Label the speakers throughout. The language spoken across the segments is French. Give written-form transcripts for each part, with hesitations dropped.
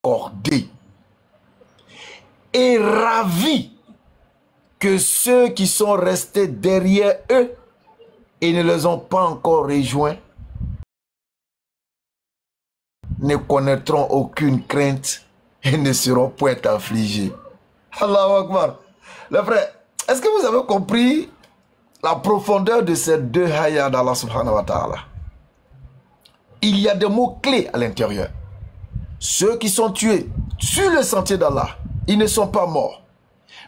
Speaker 1: accordé. Et ravi que ceux qui sont restés derrière eux et ne les ont pas encore rejoints ne connaîtront aucune crainte et ne seront point affligés. Allahu Akbar. Les frères, est-ce que vous avez compris la profondeur de ces deux ayats d'Allah subhanahu wa ta'ala? Il y a des mots clés à l'intérieur. Ceux qui sont tués sur le sentier d'Allah, ils ne sont pas morts,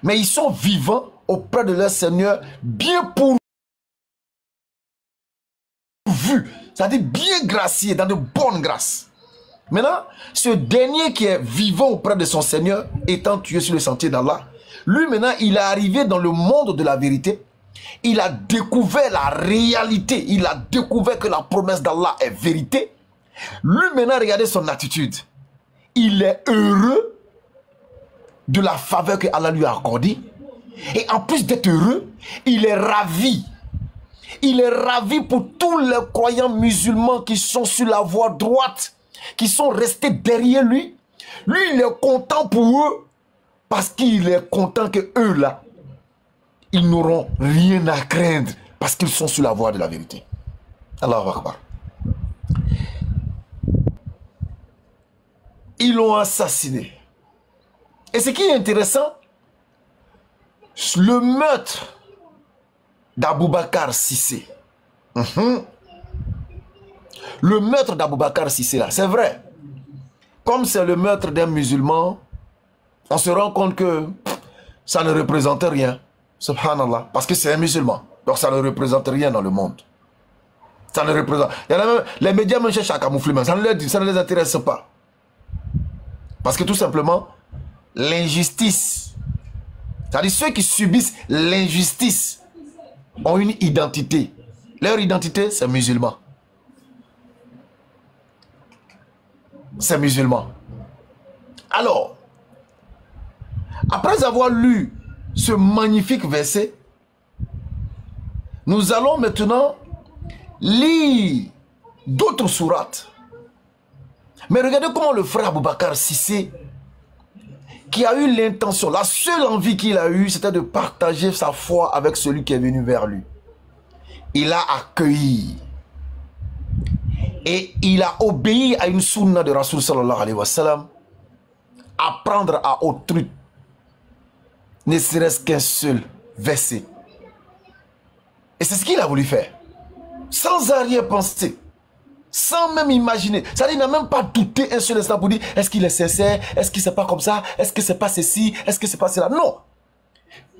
Speaker 1: mais ils sont vivants auprès de leur Seigneur, bien pourvus, c'est-à-dire bien graciés, dans de bonnes grâces. Maintenant, ce dernier qui est vivant auprès de son Seigneur, étant tué sur le sentier d'Allah, lui maintenant, il est arrivé dans le monde de la vérité. Il a découvert la réalité. Il a découvert que la promesse d'Allah est vérité. Lui maintenant, regardez son attitude. Il est heureux de la faveur que Allah lui a accordée. Et en plus d'être heureux, il est ravi. Il est ravi pour tous les croyants musulmans qui sont sur la voie droite, qui sont restés derrière lui. Lui, il est content pour eux parce qu'il est content que eux là, ils n'auront rien à craindre parce qu'ils sont sur la voie de la vérité. Allahu Akbar. Ils l'ont assassiné. Et ce qui est intéressant, le meurtre d'Aboubacar Cissé. Le meurtre d'Aboubacar Cissé là, c'est vrai. Comme c'est le meurtre d'un musulman, on se rend compte que ça ne représente rien. Subhanallah. Parce que c'est un musulman. Donc ça ne représente rien dans le monde. Ça ne représente... Il y en a même, les médias me cherchent à camoufler, mais ça ne les intéresse pas. Parce que tout simplement, l'injustice, c'est-à-dire ceux qui subissent l'injustice ont une identité. Leur identité, c'est musulman. C'est musulman. Alors, après avoir lu ce magnifique verset, nous allons maintenant lire d'autres sourates. Mais regardez comment le frère Aboubacar Cissé, qui a eu l'intention, la seule envie qu'il a eue, c'était de partager sa foi avec celui qui est venu vers lui. Il a accueilli et il a obéi à une sunna de Rasul sallallahu alayhi wa sallam, apprendre à autrui ne serait-ce qu'un seul verset. Et c'est ce qu'il a voulu faire. Sans arrière-pensée. Sans même imaginer. C'est-à-dire, il n'a même pas douté un seul instant pour dire, est-ce qu'il est sincère? Est-ce qu'il c'est pas comme ça? Est-ce que c'est pas ceci? Est-ce que c'est pas cela? Non.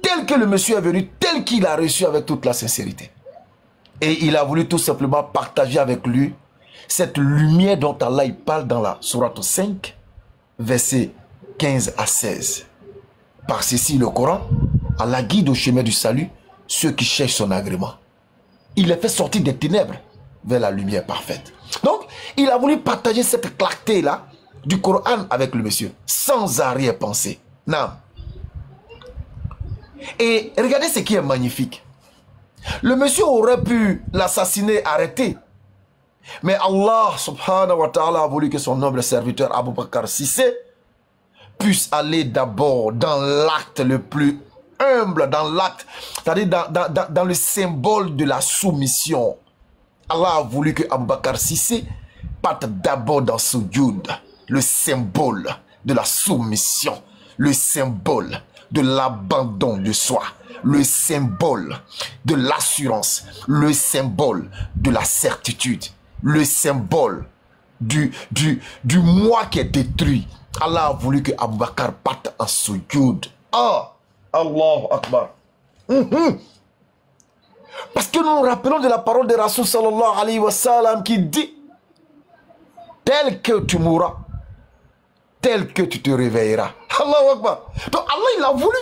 Speaker 1: Tel que le monsieur est venu, tel qu'il a reçu avec toute la sincérité. Et il a voulu tout simplement partager avec lui cette lumière dont Allah il parle dans la sourate 5, versets 15 à 16. Par ceci, le Coran, Allah guide au chemin du salut ceux qui cherchent son agrément. Il les fait sortir des ténèbres vers la lumière parfaite. Donc, il a voulu partager cette clarté-là du Coran avec le monsieur, sans arrière-pensée. Non. Et regardez ce qui est magnifique. Le monsieur aurait pu l'assassiner, arrêter. Mais Allah subhanahu wa ta'ala a voulu que son noble serviteur Aboubacar Cissé puisse aller d'abord dans l'acte le plus humble, dans l'acte, c'est-à-dire dans le symbole de la soumission. Allah a voulu que Aboubacar Cissé parte d'abord dans Soujoud, le symbole de la soumission, le symbole de l'abandon de soi, le symbole de l'assurance, le symbole de la certitude, le symbole du moi qui est détruit. Allah a voulu que Aboubacar parte en Soujoud. Ah, Allahu Akbar. Parce que nous nous rappelons de la parole de Rasul sallallahu alayhi wa sallam qui dit, tel que tu mourras, tel que tu te réveilleras. Allahu Akbar. Donc Allah il a voulu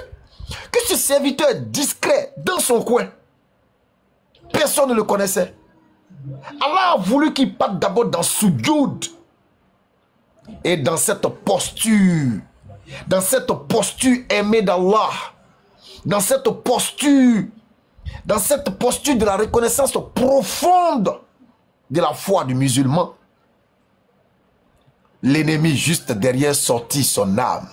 Speaker 1: que ce serviteur discret dans son coin, personne ne le connaissait. Allah a voulu qu'il parte d'abord dans Soujoud. Et dans cette posture aimée d'Allah, dans cette posture de la reconnaissance profonde de la foi du musulman, l'ennemi juste derrière sortit son âme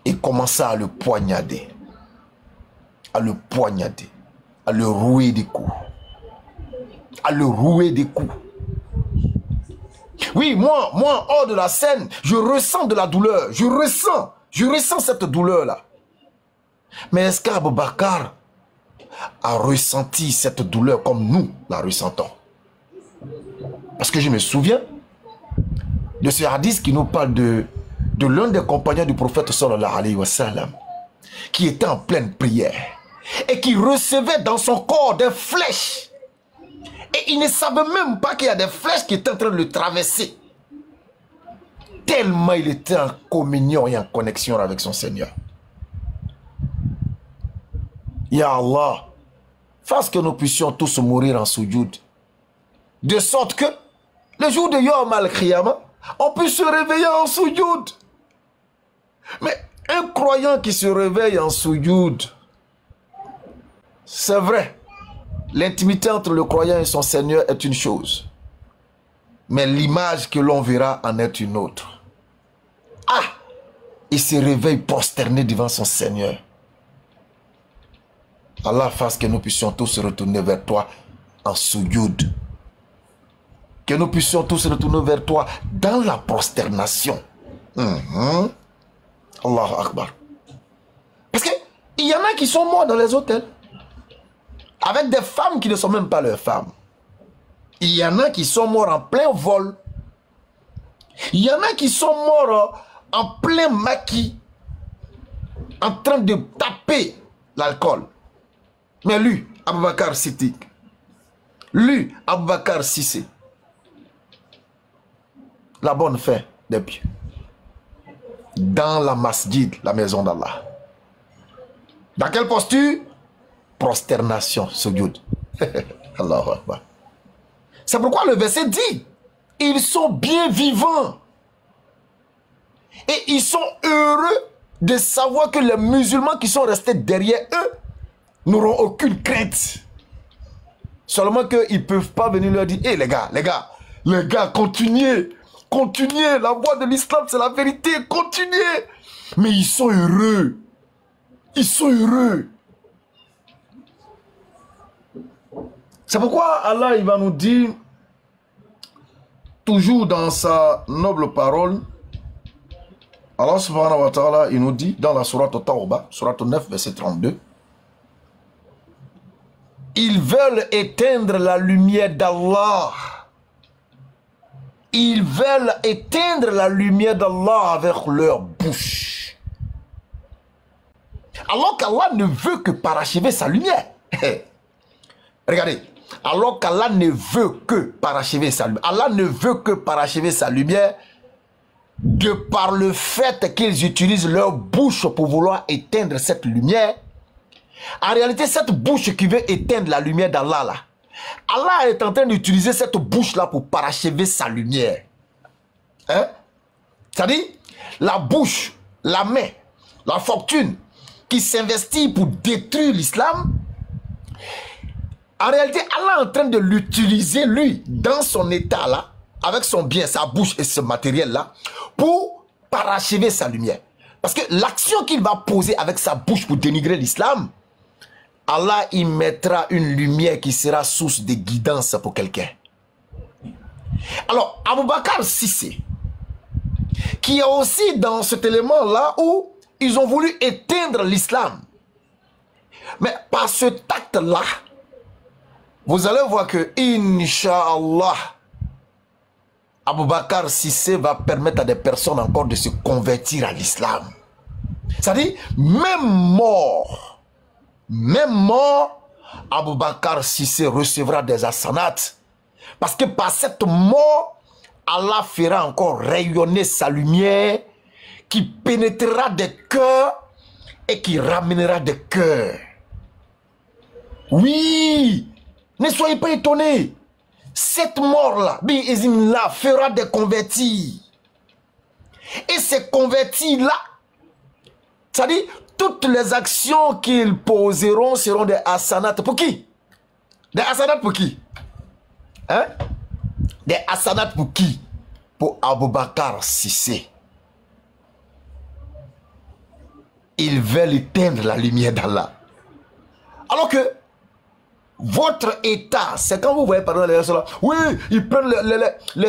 Speaker 1: et commença à le poignarder, à le poignarder, à le rouer des coups, à le rouer des coups. Oui, moi, hors de la scène, je ressens de la douleur, je ressens cette douleur-là. Mais est-ce qu'Abou Bakar a ressenti cette douleur comme nous la ressentons? Parce que je me souviens de ce hadith qui nous parle de l'un des compagnons du prophète sallallahu alayhi wa sallam, qui était en pleine prière et qui recevait dans son corps des flèches. Et il ne savait même pas qu'il y a des flèches qui étaient en train de le traverser. Tellement il était en communion et en connexion avec son Seigneur. Ya Allah, fasse que nous puissions tous mourir en soujoud. De sorte que, le jour de Yom al-Qiyamah, on puisse se réveiller en soujoud. Mais un croyant qui se réveille en soujoud, c'est vrai, l'intimité entre le croyant et son Seigneur est une chose. Mais l'image que l'on verra en est une autre. Ah! Il se réveille prosterné devant son Seigneur. Allah fasse que nous puissions tous retourner vers toi en soujoud. Que nous puissions tous retourner vers toi dans la prosternation. Allahu Akbar. Parce qu'il y en a qui sont morts dans les hôtels. Avec des femmes qui ne sont même pas leurs femmes. Il y en a qui sont morts en plein vol. Il y en a qui sont morts en plein maquis. En train de taper l'alcool. Mais lui, Abou Bakar Siddiq. Lui, Abou Bakar Sissé. La bonne fin des pieux. Dans la masjid, la maison d'Allah. Dans quelle posture? Prosternation, sujoud. Allahu Akbar. C'est pourquoi le verset dit, ils sont bien vivants. Et ils sont heureux de savoir que les musulmans qui sont restés derrière eux n'auront aucune crainte. Seulement qu'ils ne peuvent pas venir leur dire, hé les gars, continuez. Continuez, la voie de l'islam, c'est la vérité, continuez. Mais ils sont heureux. Ils sont heureux. C'est pourquoi Allah il va nous dire, toujours dans sa noble parole, Allah subhanahu wa ta'ala, il nous dit dans la sourate Tawbah, sourate 9, verset 32, ils veulent éteindre la lumière d'Allah. Ils veulent éteindre la lumière d'Allah avec leur bouche. Alors qu'Allah ne veut que parachever sa lumière. Regardez. Alors qu'Allah ne veut que parachever sa lumière. Allah ne veut que parachever sa lumière de par le fait qu'ils utilisent leur bouche pour vouloir éteindre cette lumière. En réalité, cette bouche qui veut éteindre la lumière d'Allah là, Allah est en train d'utiliser cette bouche-là pour parachever sa lumière. Hein? C'est-à-dire, la bouche, la main, la fortune qui s'investit pour détruire l'islam, en réalité, Allah est en train de l'utiliser, lui, dans son état-là, avec son bien, sa bouche et ce matériel-là, pour parachever sa lumière. Parce que l'action qu'il va poser avec sa bouche pour dénigrer l'islam, Allah y mettra une lumière qui sera source de guidance pour quelqu'un. Alors, Abou Bakar Sissé, qui est aussi dans cet élément-là où ils ont voulu éteindre l'islam. Mais par ce tact-là, vous allez voir que, Inch'Allah, Abou Bakar Sissé va permettre à des personnes encore de se convertir à l'islam. C'est-à-dire, même mort, Abou Bakar Sissé recevra des hasanats. Parce que par cette mort, Allah fera encore rayonner sa lumière qui pénétrera des cœurs et qui ramènera des cœurs. Oui, ne soyez pas étonnés. Cette mort-là, bi-iznillah, fera des convertis. Et ces convertis-là, c'est-à-dire, toutes les actions qu'ils poseront seront des hasanats. Pour qui? Des hasanats pour qui? Hein? Des hasanats pour qui? pour Aboubakar Sissé. Ils veulent éteindre la lumière d'Allah. Alors que votre état, c'est quand vous voyez par exemple les gens là, oui, ils prennent les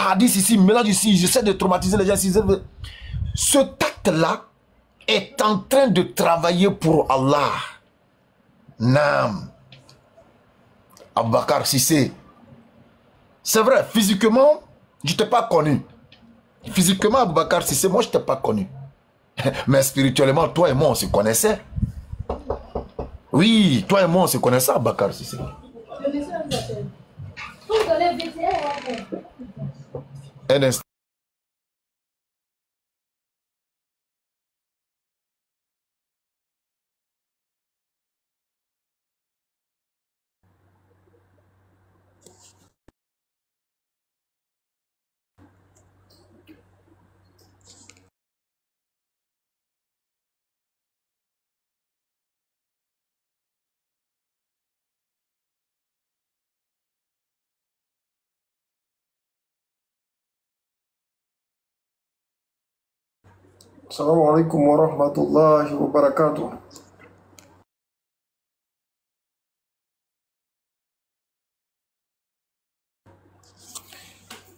Speaker 1: hadiths ici, mélangent ici, ils essaient de traumatiser les gens ici. Ce tact-là est en train de travailler pour Allah. Nam. Aboubakar Sissé. C'est vrai, physiquement, je ne t'ai pas connu. Physiquement, Aboubakar Sissé, moi, je ne t'ai pas connu. Mais spirituellement, toi et moi, on se connaissait. Oui, toi et moi, on se connaissait, Aboubakar Sissé. Un instant.
Speaker 2: Assalamu alaikum wa rahmatullahi wa barakatuh.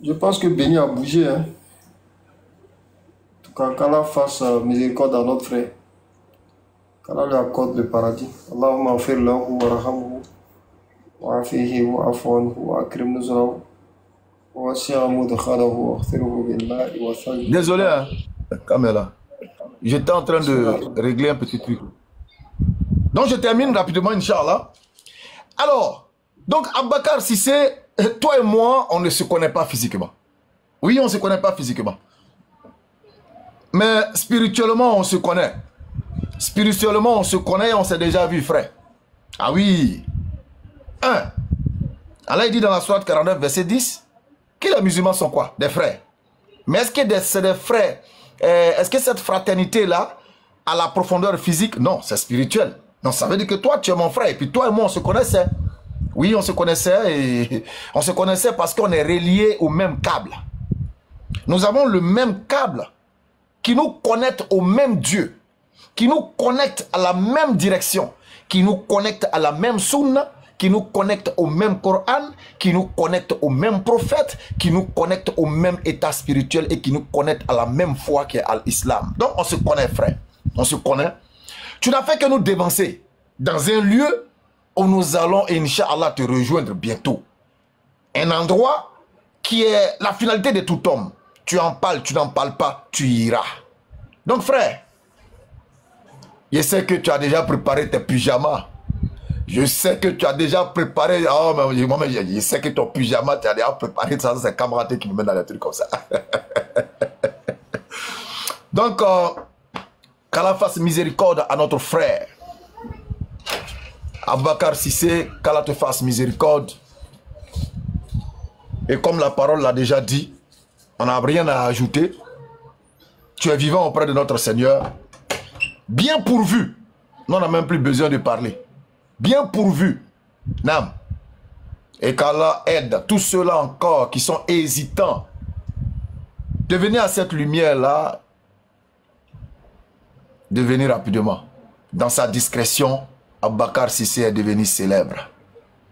Speaker 2: Je pense que Béni a bougé. Hein. En tout cas, qu'Allah fasse miséricorde à notre frère. Qu'Allah lui accorde le paradis. Allahumma afir lahu wa rahamuhu wa afihi wa afuanhu wa akrim nuzrahu wa wasi'a mudkhalahu wa akhfiruhu bil ma'i wa thalj.
Speaker 1: Désolé, hein, Kamela. J'étais en train de régler un petit truc. Donc, je termine rapidement, Inch'Allah. Alors, donc, Aboubakar Sissé, toi et moi, on ne se connaît pas physiquement. Oui, on ne se connaît pas physiquement. Mais spirituellement, on se connaît. Spirituellement, on se connaît, on s'est déjà vu, frère. Ah oui. Allah dit dans la sourate 49, verset 10, que les musulmans sont quoi? Des frères. Mais est-ce que c'est des frères? Est-ce que cette fraternité-là a la profondeur physique? Non, c'est spirituel. Donc ça veut dire que toi, tu es mon frère. Et puis toi et moi, on se connaissait. Oui, on se connaissait. Et on se connaissait parce qu'on est reliés au même câble. Nous avons le même câble qui nous connecte au même Dieu, qui nous connecte à la même direction, qui nous connecte à la même sunna, qui nous connecte au même Coran, qui nous connecte au même prophète, qui nous connecte au même état spirituel et qui nous connecte à la même foi qui est à l'islam. Donc on se connaît, frère. On se connaît. Tu n'as fait que nous dévancer dans un lieu où nous allons, Inch'Allah, te rejoindre bientôt. Un endroit qui est la finalité de tout homme. Tu en parles, tu n'en parles pas, tu iras. Donc frère, je sais que tu as déjà préparé tes pyjamas. Je sais que tu as déjà préparé... Oh, mais je sais que ton pyjama, tu as déjà préparé ça. C'est camarade qui me met dans des trucs comme ça. Donc, qu'Allah fasse miséricorde à notre frère. Aboubakar Sissé, qu'Allah te fasse miséricorde. Et comme la parole l'a déjà dit, on n'a rien à ajouter. Tu es vivant auprès de notre Seigneur. Bien pourvu. Nous, on n'a même plus besoin de parler. Bien pourvu. Nam. Et qu'Allah aide tous ceux-là encore qui sont hésitants de venir à cette lumière-là, de venir rapidement. Dans sa discrétion, Aboubakar Sissé est devenu célèbre.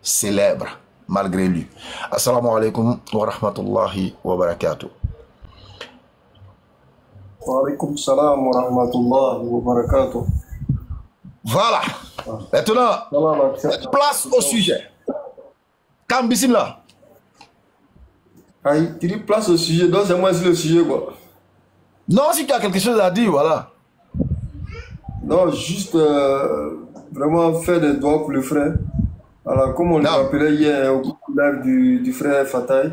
Speaker 1: Célèbre, malgré lui. Assalamu alaikum wa rahmatullahi wa barakatuh.
Speaker 2: Wa alaikum salam wa rahmatullahi wa barakatuh.
Speaker 1: Voilà. Maintenant, place au sujet. Kambissim là.
Speaker 2: Aïe, tu dis place au sujet, donc c'est moi aussi le sujet quoi.
Speaker 1: Non, si tu as quelque chose à dire, voilà.
Speaker 2: Non, juste vraiment faire des doigts pour le frère. Alors, comme on le rappelait hier au live du frère Fatay,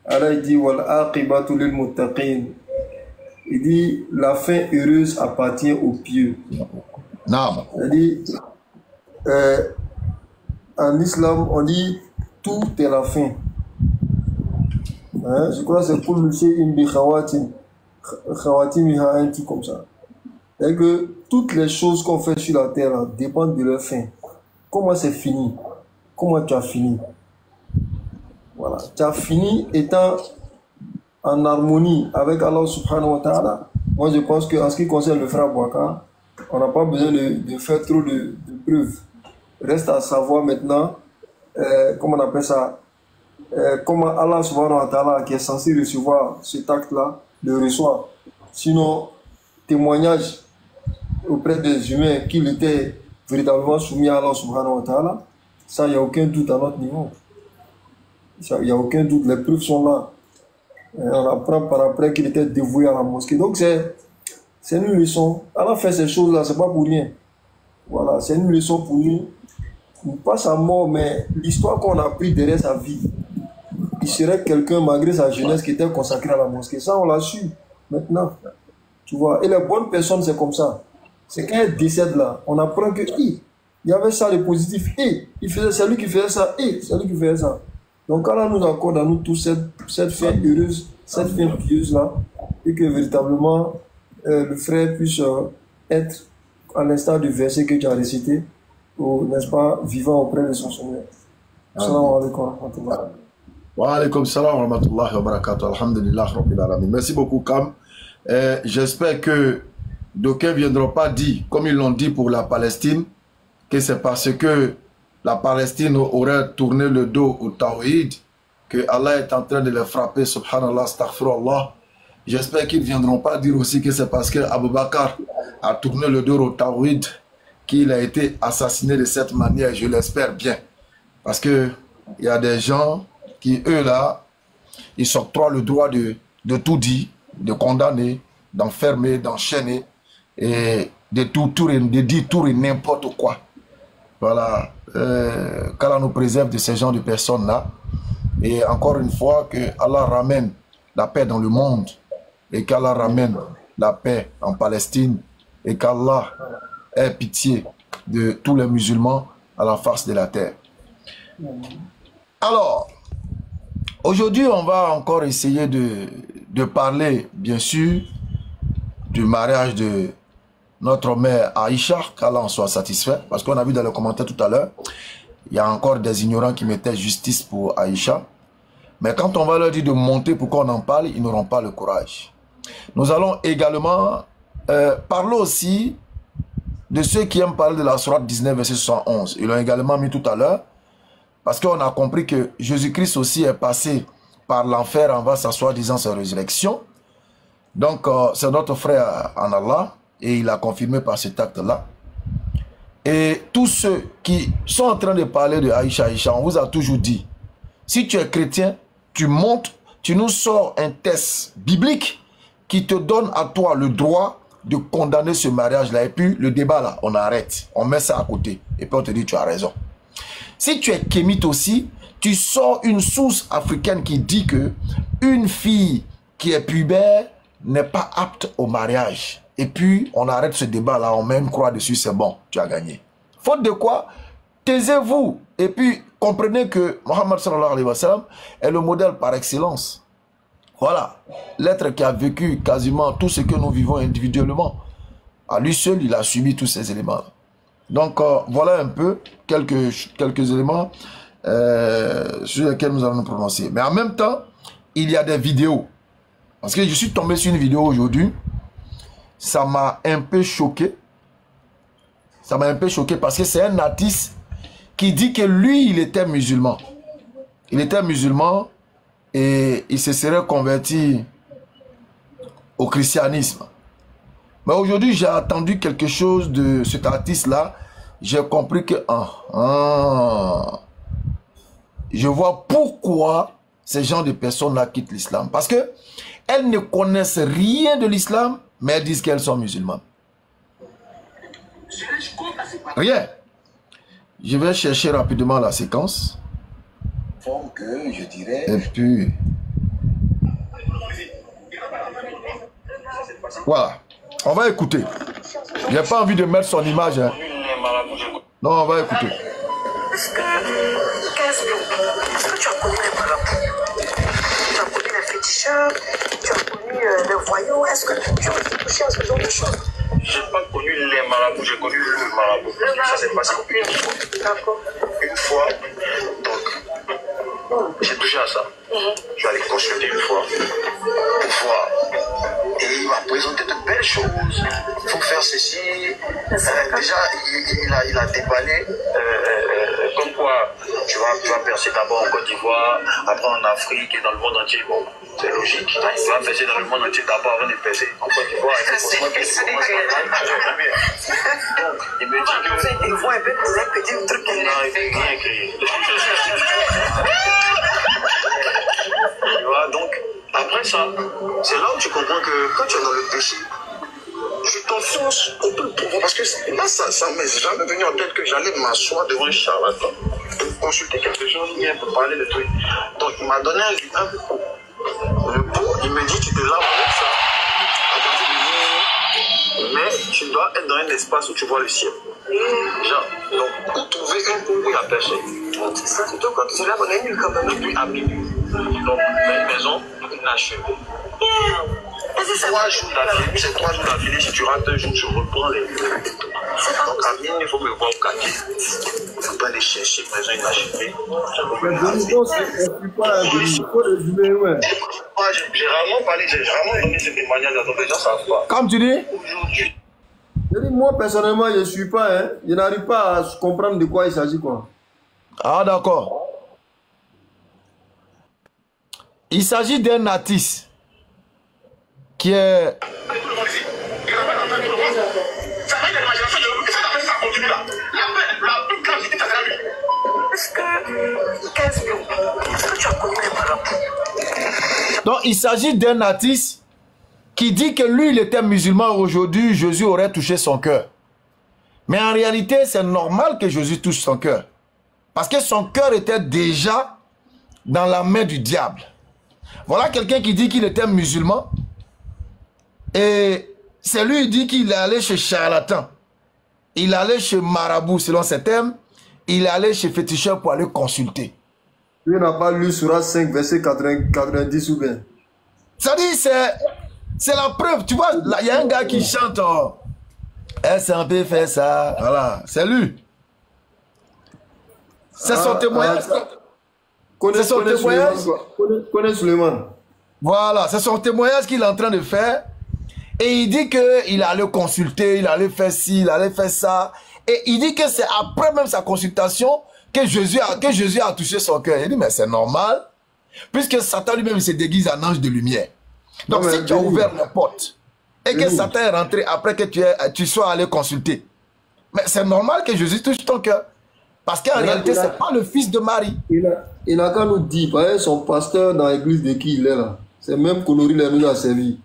Speaker 2: Allah il dit wal aqibatu lil muttaqin. Il dit la fin heureuse appartient aux pieux.
Speaker 1: Non.
Speaker 2: Il dit en islam on dit tout est la fin. Hein? Je crois que c'est pour le imbi khawatim un truc comme ça. C'est que toutes les choses qu'on fait sur la terre là, dépendent de leur fin. Comment c'est fini? Comment tu as fini? Voilà. Tu as fini étant en harmonie avec Allah subhanahu wa ta'ala. Moi, je pense qu'en ce qui concerne le frère Bouaka, on n'a pas besoin de faire trop de preuves. Reste à savoir maintenant, comment on appelle ça, comment Allah subhanahu wa ta'ala, qui est censé recevoir cet acte-là, le reçoit. Sinon, témoignage auprès des humains qu'il était véritablement soumis à Allah subhanahu wa ta'ala, ça, il n'y a aucun doute à notre niveau. Il n'y a aucun doute, les preuves sont là. On apprend par après qu'il était dévoué à la mosquée. Donc c'est une leçon. Allah fait ces choses-là, c'est pas pour rien. Voilà, c'est une leçon pour nous. Pas sa mort, mais l'histoire qu'on a pris derrière sa vie. Il serait quelqu'un, malgré sa jeunesse, qui était consacré à la mosquée. Ça, on l'a su maintenant. Tu vois, et les bonnes personnes, c'est comme ça. C'est quand elles décèdent là, on apprend que il y avait ça de positif, c'est lui qui faisait ça, c'est lui qui faisait ça. Donc Allah nous accorde à nous tous cette fin heureuse, cette fin pieuse là, et que véritablement le frère puisse être à l'instar du verset que tu as récité, n'est-ce pas, vivant auprès de son Seigneur. Assalamu alaikum wa rahmatullah.
Speaker 1: Wa alaikum salam wa rahmatullahi wa barakatuh. Alhamdulillah rabbil alamin. Merci beaucoup, Kam. J'espère que d'aucuns ne viendront pas dire, comme ils l'ont dit pour la Palestine, que c'est parce que la Palestine aurait tourné le dos au Tawhid que Allah est en train de les frapper, subhanallah, astaghfirullah. J'espère qu'ils ne viendront pas dire aussi que c'est parce que Abu Bakr a tourné le dos au Tawhid qu'il a été assassiné de cette manière, je l'espère bien. Parce que il y a des gens qui, eux là, ils s'octroient le droit de tout dire, de condamner, d'enfermer, d'enchaîner, et de dire tout et n'importe quoi. Voilà, qu'Allah nous préserve de ces genres de personnes-là. Et encore une fois, que Allah ramène la paix dans le monde, et qu'Allah ramène la paix en Palestine, et qu'Allah ait pitié de tous les musulmans à la face de la terre. Alors, aujourd'hui, on va encore essayer de parler, bien sûr, du mariage de notre mère Aïcha, qu'Allah en soit satisfait, parce qu'on a vu dans les commentaires tout à l'heure, il y a encore des ignorants qui mettaient justice pour Aïcha, mais quand on va leur dire de monter pour qu'on en parle, ils n'auront pas le courage. Nous allons également parler aussi de ceux qui aiment parler de la sourate 19, verset 71. Ils l'ont également mis tout à l'heure, parce qu'on a compris que Jésus-Christ aussi est passé par l'enfer avant sa soi-disant sa résurrection. Donc, c'est notre frère en Allah, et il a confirmé par cet acte-là. Et tous ceux qui sont en train de parler de Aïcha, on vous a toujours dit, si tu es chrétien, tu montes, tu nous sors un test biblique qui te donne à toi le droit de condamner ce mariage-là. Et puis, le débat là, on arrête, on met ça à côté. Et puis, on te dit, tu as raison. Si tu es kémite aussi, tu sors une source africaine qui dit que une fille qui est pubère n'est pas apte au mariage. Et puis, on arrête ce débat-là, on met une croix dessus, c'est bon, tu as gagné. Faute de quoi, taisez-vous. Et puis, comprenez que Mohammed sallallahu alayhi wa sallam est le modèle par excellence. Voilà, l'être qui a vécu quasiment tout ce que nous vivons individuellement. À lui seul, il a subi tous ces éléments. Donc, voilà un peu quelques éléments sur lesquels nous allons nous prononcer. Mais en même temps, il y a des vidéos. Parce que je suis tombé sur une vidéo aujourd'hui. Ça m'a un peu choqué. Ça m'a un peu choqué parce que c'est un artiste qui dit que lui, il était musulman. Il était musulman et il se serait converti au christianisme. Mais aujourd'hui, j'ai entendu quelque chose de cet artiste-là. J'ai compris que... je vois pourquoi ces gens de personnes-là quittent l'islam. Parce que elles ne connaissent rien de l'islam, mais elles disent qu'elles sont musulmanes. Rien. Je vais chercher rapidement la séquence. Et puis... Voilà. On va écouter. Je n'ai pas envie de mettre son image. Hein. Non, on va écouter.
Speaker 3: Est-ce que tu as connu les marabouts? Tu as connu les féticheurs? Tu as connu les voyous? Est-ce que tu as touché à ce genre de choses?
Speaker 4: Je n'ai pas connu les marabouts, j'ai connu le marabout. Ça s'est passé une fois.
Speaker 3: D'accord.
Speaker 4: Une fois, donc, j'ai touché à ça. Je vais aller consulter une fois pour voir. Et il m'a présenté de belles choses. Il faut faire ceci. Déjà, il a déballé comme quoi tu vas percer d'abord en Côte d'Ivoire, après en Afrique et dans le monde entier. Bon, c'est logique. Tu vas percer dans le monde entier d'abord avant de percer en Côte d'Ivoire. Donc, il me dit que...
Speaker 3: Ils vont un peu petit truc.
Speaker 4: Non, il ne rien écrit. Tu vois, donc, après ça, c'est là où tu comprends que quand tu es dans le péché, tu t'enfonces au plus profond. Parce que là, ça ne m'est jamais venu en tête que j'allais m'asseoir devant un charlatan pour consulter quelque chose, bien pour parler de trucs. Donc, il m'a donné un pot. Le pot, il me dit, tu te laves avec ça. À partir de mais tu dois être dans un espace où tu vois le ciel. Genre, donc, pour trouver un pot où il y a personne. Surtout quand tu te lèves, on est nul quand même. Et puis à minuit. Donc, une maison inachevée. 3 jours d'affilée, c'est 3 jours d'affilée. Si tu rates un jour, tu reprends les. Donc, à minuit, il faut me voir au quartier. Il ne faut pas aller chercher une maison inachevée. J'ai rarement parlé, j'ai rarement donné ce témoignage à d'autres gens, ça ne savent pas.
Speaker 1: Comme tu dis?
Speaker 4: Aujourd'hui.
Speaker 2: Moi, personnellement, je ne suis pas, hein. Je n'arrive pas à comprendre de quoi il s'agit, quoi.
Speaker 1: Ah, d'accord. Il s'agit d'un artiste qui est... Donc, il s'agit d'un artiste qui dit que lui, il était musulman. Aujourd'hui, Jésus aurait touché son cœur. Mais en réalité, c'est normal que Jésus touche son cœur. Parce que son cœur était déjà dans la main du diable. Voilà quelqu'un qui dit qu'il était musulman. Et c'est lui qui dit qu'il est allé chez charlatan. Il est allé chez marabout, selon ses thèmes. Il est allé chez féticheur pour aller consulter.
Speaker 2: Lui n'a pas lu Surah 5, verset 90 ou bien.
Speaker 1: Ça dit, c'est la preuve. Tu vois, il y a un gars qui chante. SMP fait ça. Voilà, c'est lui. C'est son témoignage. C'est son témoignage.
Speaker 2: Connais Suleiman.
Speaker 1: Voilà, c'est son témoignage qu'il est en train de faire. Et il dit qu'il allait consulter, il allait faire ci, il allait faire ça. Et il dit que c'est après même sa consultation que Jésus a touché son cœur. Il dit, mais c'est normal. Puisque Satan lui-même se déguise en ange de lumière. Donc si tu as ouvert la porte et que Satan est rentré après que tu sois allé consulter, mais c'est normal que Jésus touche ton cœur. Parce qu'en réalité, ce n'est pas le fils de Marie.
Speaker 2: Il n'a qu'à nous dire, par exemple, son pasteur dans l'église de qui il est là, c'est même Connery qui nous a servi.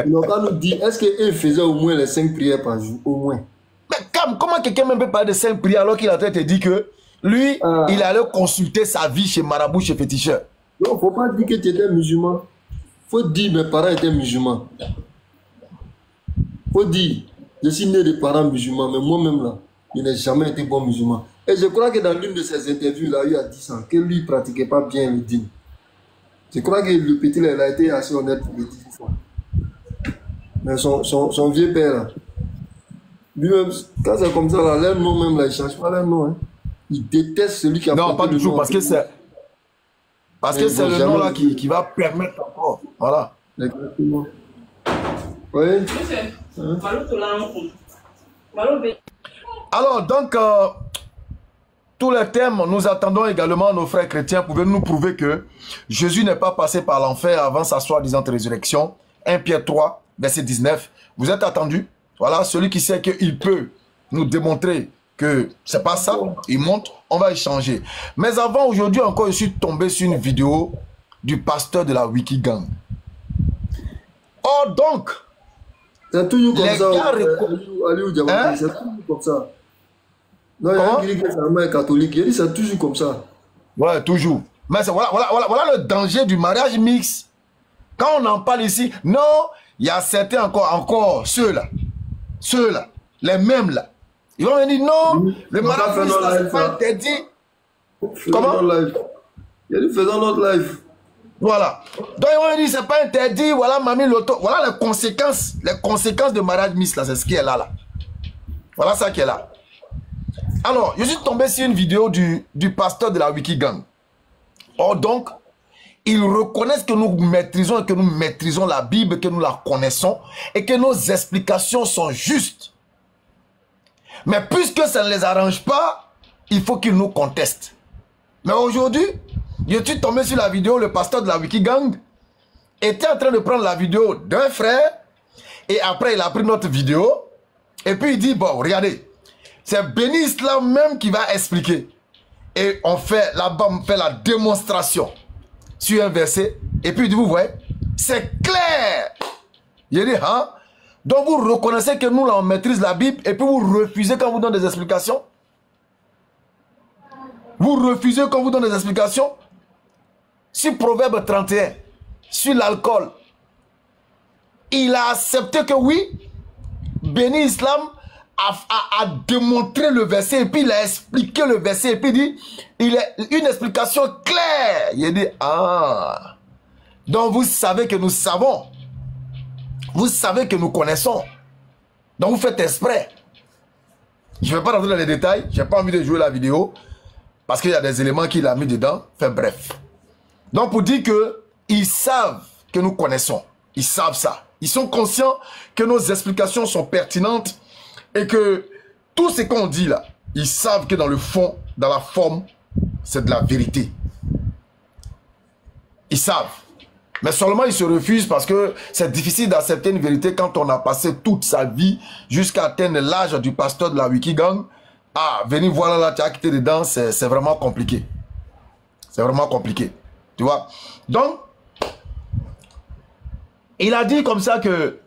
Speaker 2: Il n'a qu'à nous dire, est-ce qu'il faisait au moins les 5 prières par jour? Au moins.
Speaker 1: Mais comment quelqu'un même peut parler de 5 prières alors qu'il est en train de te dire que lui, il allait consulter sa vie chez marabout, chez féticheur?
Speaker 2: Non, il ne faut pas dire que tu étais musulman. Il faut dire mes parents étaient musulmans. Il faut dire, je suis né de parents musulmans, mais moi-même là, je n'ai jamais été bon musulman. Et je crois que dans l'une de ses interviews, là, il y a 10 ans, que lui ne pratiquait pas bien le dîme. Je crois que le petit, là, il a été assez honnête pour le dire une fois. Mais son vieux père, là, lui-même, quand c'est comme ça, là, leur nom même, là, il ne change pas leur nom. Hein. Il déteste celui qui a...
Speaker 1: Non, pas du tout, parce que c'est... Parce que c'est le nom là qui va permettre encore. Voilà.
Speaker 2: Exactement. Oui. Hein?
Speaker 1: Alors, donc, tous les thèmes, nous attendons également nos frères chrétiens. Pouvez nous prouver que Jésus n'est pas passé par l'enfer avant sa soi-disant résurrection. 1 Pierre 3, verset 19. Vous êtes attendus. Voilà, celui qui sait qu'il peut nous démontrer que c'est pas ça, il montre, on va échanger. Mais avant, aujourd'hui encore, je suis tombé sur une vidéo du pasteur de la Wikigang. Oh, donc,
Speaker 2: c'est toujours comme ça.
Speaker 1: Hein?
Speaker 2: C'est toujours comme ça. Non, il y a un qui est catholique. Il dit c'est toujours comme ça.
Speaker 1: Ouais, toujours. Mais voilà le danger du mariage mixte. Quand on en parle ici, non, il y a certains encore ceux-là, les mêmes là. Ils vont me dire non, le mariage mixte c'est pas interdit. Comment?
Speaker 2: Il a dit faisons notre live.
Speaker 1: Voilà. Donc ils vont me dire c'est pas interdit, voilà mamie l'auto. Voilà les conséquences de mariage mixte là, c'est ce qui est là. Voilà ça qui est là. Alors, je suis tombé sur une vidéo du pasteur de la Wikigang. Or donc, Ils reconnaissent que nous maîtrisons et que nous maîtrisons la Bible, que nous la connaissons et que nos explications sont justes. Mais puisque ça ne les arrange pas, il faut qu'ils nous contestent. Mais aujourd'hui, je suis tombé sur la vidéo, le pasteur de la Wikigang était en train de prendre la vidéo d'un frère et après il a pris notre vidéo et puis il dit, bon, regardez, c'est Béni Islam même qui va expliquer. Et on fait là-bas, on fait la démonstration sur un verset. Et puis il dit, vous voyez, c'est clair. Il dit, hein? Donc vous reconnaissez que nous, là, on maîtrise la Bible et puis vous refusez quand on vous donne des explications? Vous refusez quand on vous donne des explications? Sur Proverbe 31, sur l'alcool, il a accepté que oui, Béni Islam a démontré le verset et puis il a expliqué le verset et puis il dit, il a une explication claire. Il a dit, ah, donc vous savez que nous savons. Vous savez que nous connaissons. Donc vous faites exprès. Je ne vais pas rentrer dans les détails. Je n'ai pas envie de jouer la vidéo. Parce qu'il y a des éléments qu'il a mis dedans. Enfin bref. Donc pour dire qu'ils savent que nous connaissons. Ils savent ça. Ils sont conscients que nos explications sont pertinentes. Et que tout ce qu'on dit là, ils savent que dans le fond, dans la forme, c'est de la vérité. Ils savent. Mais seulement ils se refusent parce que c'est difficile d'accepter une vérité quand on a passé toute sa vie jusqu'à atteindre l'âge du pasteur de la Wikigang. Ah, venir voir là, tu as quitté dedans, c'est vraiment compliqué. C'est vraiment compliqué. Tu vois? Donc, il a dit comme ça que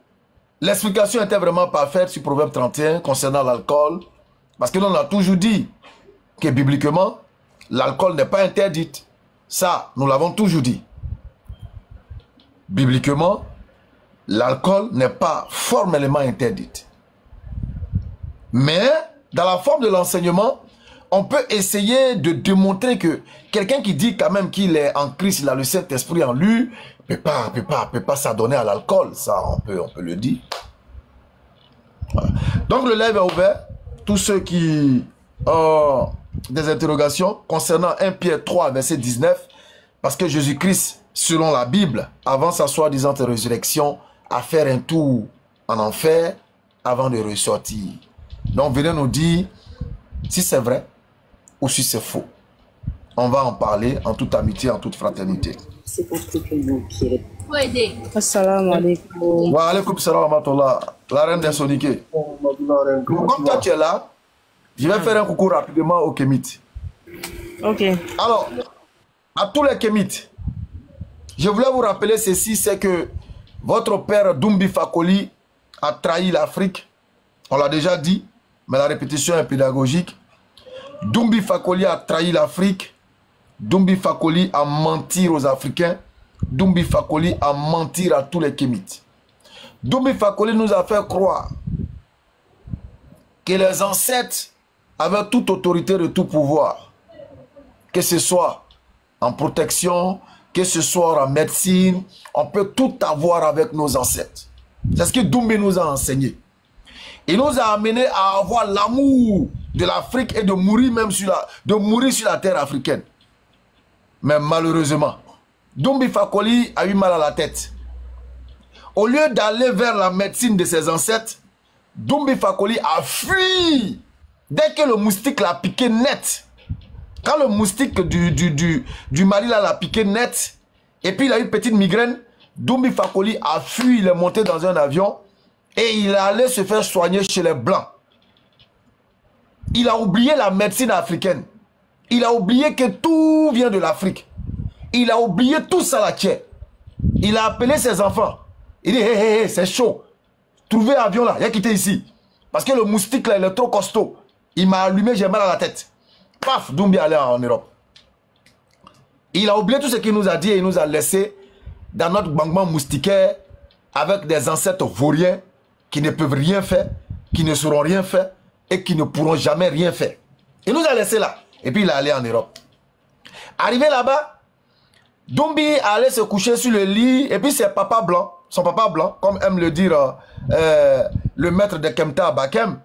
Speaker 1: l'explication était vraiment parfaite sur Proverbe 31 concernant l'alcool. Parce que nous, on a toujours dit que bibliquement, l'alcool n'est pas interdite. Ça, nous l'avons toujours dit. Bibliquement, l'alcool n'est pas formellement interdite. Mais, dans la forme de l'enseignement, on peut essayer de démontrer que quelqu'un qui dit quand même qu'il est en Christ, il a le Saint-Esprit en lui, peut pas s'adonner à l'alcool. Ça, on peut le dire. Voilà. Donc, le live est ouvert. Tous ceux qui ont des interrogations concernant 1 Pierre 3, verset 19, parce que Jésus-Christ, selon la Bible, avant sa soi-disant résurrection, à faire un tour en enfer avant de ressortir. Donc, venez nous dire si c'est vrai ou si c'est faux. On va en parler en toute amitié, en toute fraternité.
Speaker 5: C'est pas plus que nous qui est.
Speaker 6: Assalamu alaikum.
Speaker 1: Wa alaikum salam wa rahmatullah. La reine des soniqués. Comme toi tu es là, je vais faire un coucou rapidement aux Kémites.
Speaker 6: Ok.
Speaker 1: Alors, à tous les Kémites, je voulais vous rappeler ceci, c'est que votre père Doumbi Fakoli a trahi l'Afrique. On l'a déjà dit, mais la répétition est pédagogique. Doumbi Fakoli a trahi l'Afrique. Doumbi Fakoli a menti aux Africains. Doumbi Fakoli a menti à tous les Kémites. Doumbi Fakoli nous a fait croire que les ancêtres avaient toute autorité et tout pouvoir. Que ce soit en protection, que ce soit en médecine, on peut tout avoir avec nos ancêtres. C'est ce que Doumbi nous a enseigné. Il nous a amené à avoir l'amour de l'Afrique et de mourir même sur la terre africaine. Mais malheureusement, Doumbi Fakoli a eu mal à la tête. Au lieu d'aller vers la médecine de ses ancêtres, Doumbi Fakoli a fui. Dès que le moustique l'a piqué net, quand le moustique du Mali l'a piqué net, et puis il a eu une petite migraine, Doumbi Fakoli a fui, il est monté dans un avion et il est allé se faire soigner chez les Blancs. Il a oublié la médecine africaine. Il a oublié que tout vient de l'Afrique. Il a oublié tout ça là. Il a appelé ses enfants. Il dit, hé, c'est chaud. Trouvez l'avion là, il a quitté ici. Parce que le moustique là, il est trop costaud. Il m'a allumé, j'ai mal à la tête. Paf, Doumbi allait en Europe. Il a oublié tout ce qu'il nous a dit et il nous a laissé dans notre bangman moustiquaire avec des ancêtres vauriens qui ne peuvent rien faire, qui ne sauront rien faire et qui ne pourront jamais rien faire. Il nous a laissé là. Et puis il est allé en Europe. Arrivé là-bas, Doumbi allait se coucher sur le lit et puis son papa blanc, comme aime le dire le maître de Kemta à Bakem,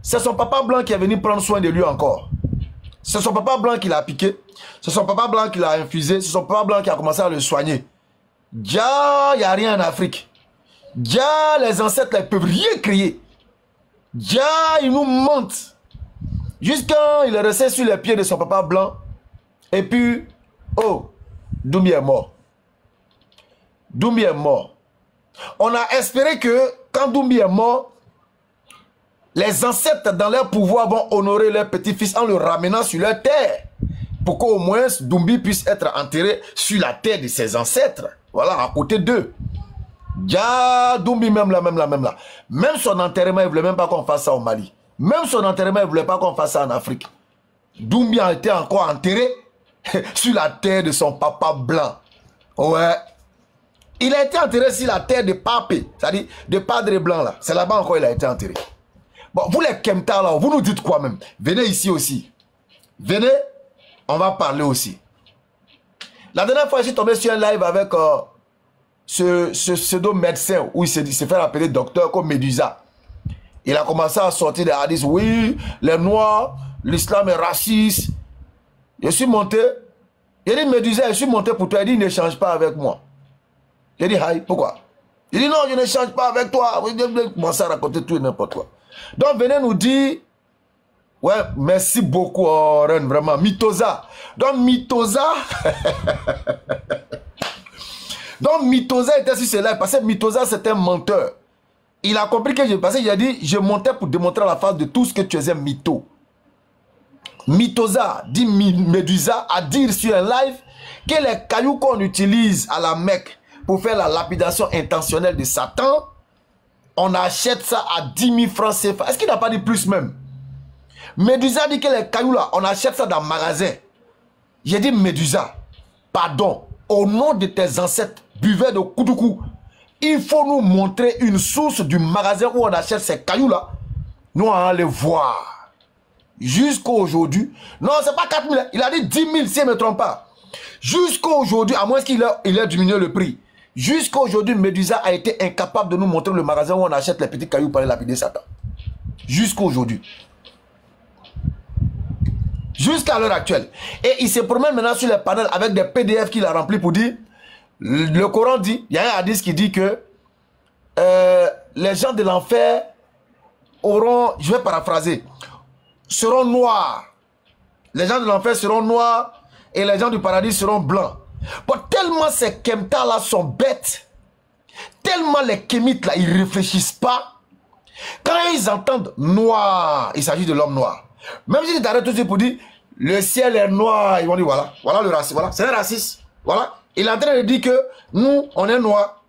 Speaker 1: c'est son papa blanc qui est venu prendre soin de lui encore. C'est son papa blanc qui l'a piqué. C'est son papa blanc qui l'a infusé. C'est son papa blanc qui a commencé à le soigner. Déjà, il n'y a rien en Afrique. Déjà, les ancêtres ne peuvent rien créer. Déjà, ils nous mentent. Jusqu'à il est resté sur les pieds de son papa blanc. Et puis, oh, Doumbia est mort. Doumbia est mort. On a espéré que quand Doumbia est mort, les ancêtres dans leur pouvoir vont honorer leur petit-fils en le ramenant sur leur terre. Pour qu'au moins Doumbia puisse être enterré sur la terre de ses ancêtres. Voilà, à côté d'eux. Ya Doumbia même là. Même son enterrement, il ne voulait même pas qu'on fasse ça au Mali. Même son enterrement, il ne voulait pas qu'on fasse ça en Afrique. Doumbia a été encore enterré sur la terre de son papa blanc. Ouais. Il a été enterré sur la terre de Papé, c'est-à-dire de Padre Blanc là. C'est là-bas encore il a été enterré. Bon, vous les Kemta là, vous nous dites quoi même? Venez ici aussi. Venez, on va parler aussi. La dernière fois, je suis tombé sur un live avec ce pseudo-médecin où il s'est fait appeler docteur comme Médusa. Il a commencé à sortir des hadiths. Oui, les Noirs, l'islam est raciste. Je suis monté. Il dit Médusa, je suis monté pour toi. Il dit ne change pas avec moi. J'ai dit hi, pourquoi? Il dit non, je ne change pas avec toi. Il commence à raconter tout et n'importe quoi. Donc venez nous dire, ouais, merci beaucoup, Ren, vraiment, Mitosa. Donc Mitosa, était sur ce live, parce que Mitosa c'est un menteur. Il a compris que parce qu'il a dit, je montais pour démontrer à la face de tout ce que tu es mytho. Mitosa, dit Médusa, à dire sur un live que les cailloux qu'on utilise à la Mecque pour faire la lapidation intentionnelle de Satan, on achète ça à 10 000 francs CFA. Est-ce qu'il n'a pas dit plus même? Médusa dit que les cailloux là, on achète ça dans le magasin. J'ai dit Médusa, pardon, au nom de tes ancêtres, buveurs de Koudoukou, il faut nous montrer une source du magasin où on achète ces cailloux là. Nous allons les voir. Jusqu'à aujourd'hui. Non, c'est pas 4 000. Il a dit 10 000 si je ne me trompe pas. Jusqu'à aujourd'hui, à moins qu'il ait diminué le prix. Jusqu'à aujourd'hui, Médusa a été incapable de nous montrer le magasin où on achète les petits cailloux pour aller lapider Satan. Jusqu'à aujourd'hui. Jusqu'à l'heure actuelle. Et il se promène maintenant sur les panels avec des PDF qu'il a remplis pour dire, le Coran dit, il y a un hadith qui dit que les gens de l'enfer auront, je vais paraphraser, seront noirs. Les gens de l'enfer seront noirs et les gens du paradis seront blancs. Bon, tellement ces Kemta là sont bêtes, tellement les Kémites là, ils ne réfléchissent pas. Quand ils entendent noir, il s'agit de l'homme noir. Même si tu t'arrêtes tout de suite pour dire le ciel est noir, ils vont dire voilà, voilà le racisme, voilà, c'est un raciste. Voilà, il est en train de dire que nous, on est noirs.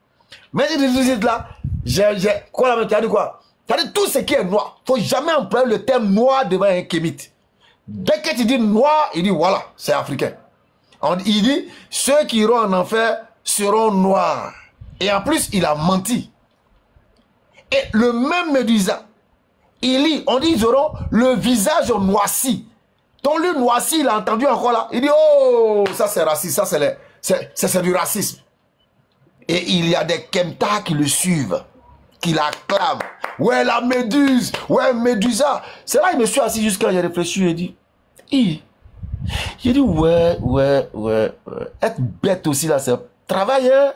Speaker 1: Mais si tu dis là, quoi là, tu as dit quoi? Tu as dit tout ce qui est noir. Il ne faut jamais employer le terme noir devant un Kémite. Dès que tu dis noir, il dit voilà, c'est africain. Il dit ceux qui iront en enfer seront noirs. Et en plus, il a menti. Et le même Médusa, on dit ils auront le visage noirci. Donc le noirci, il a entendu encore là. Il dit oh, ça c'est raciste, ça c'est du racisme. Et il y a des Kemta qui le suivent, qui l'acclament. Ouais, la méduse, ouais, Médusa. C'est là il me suis assis jusqu'à j'ai réfléchi et dit, j'ai dit ouais. Être bête aussi là, c'est travail, hein.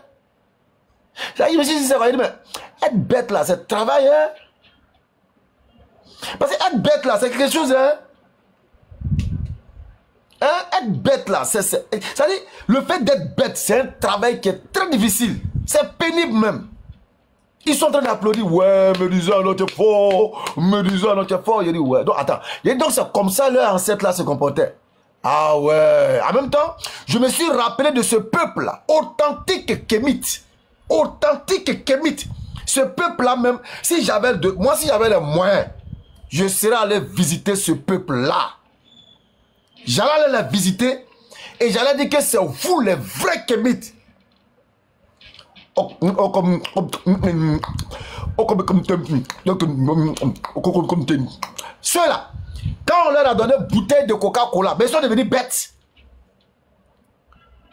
Speaker 1: Là, il me suis dit, mais être bête là, c'est travail, hein. Parce que être bête là, c'est quelque chose, hein. Être bête là, c'est-à-dire, le fait d'être bête, c'est un travail qui est très difficile. C'est pénible même. Ils sont en train d'applaudir, ouais, Médusa, non, t'es fort, Médusa, non, t'es fort. Il dit, ouais. Donc, attends. Donc, c'est comme ça leur ancêtre là se comportait. Ah ouais. En même temps, je me suis rappelé de ce peuple là, authentique Kémite. Authentique Kémite. Ce peuple là même, si j'avais les moyens, je serais allé visiter ce peuple là. J'allais aller la visiter et j'allais dire que c'est vous les vrais Kémites. Ceux-là, quand on leur a donné une bouteille de Coca-Cola, mais ils sont devenus bêtes.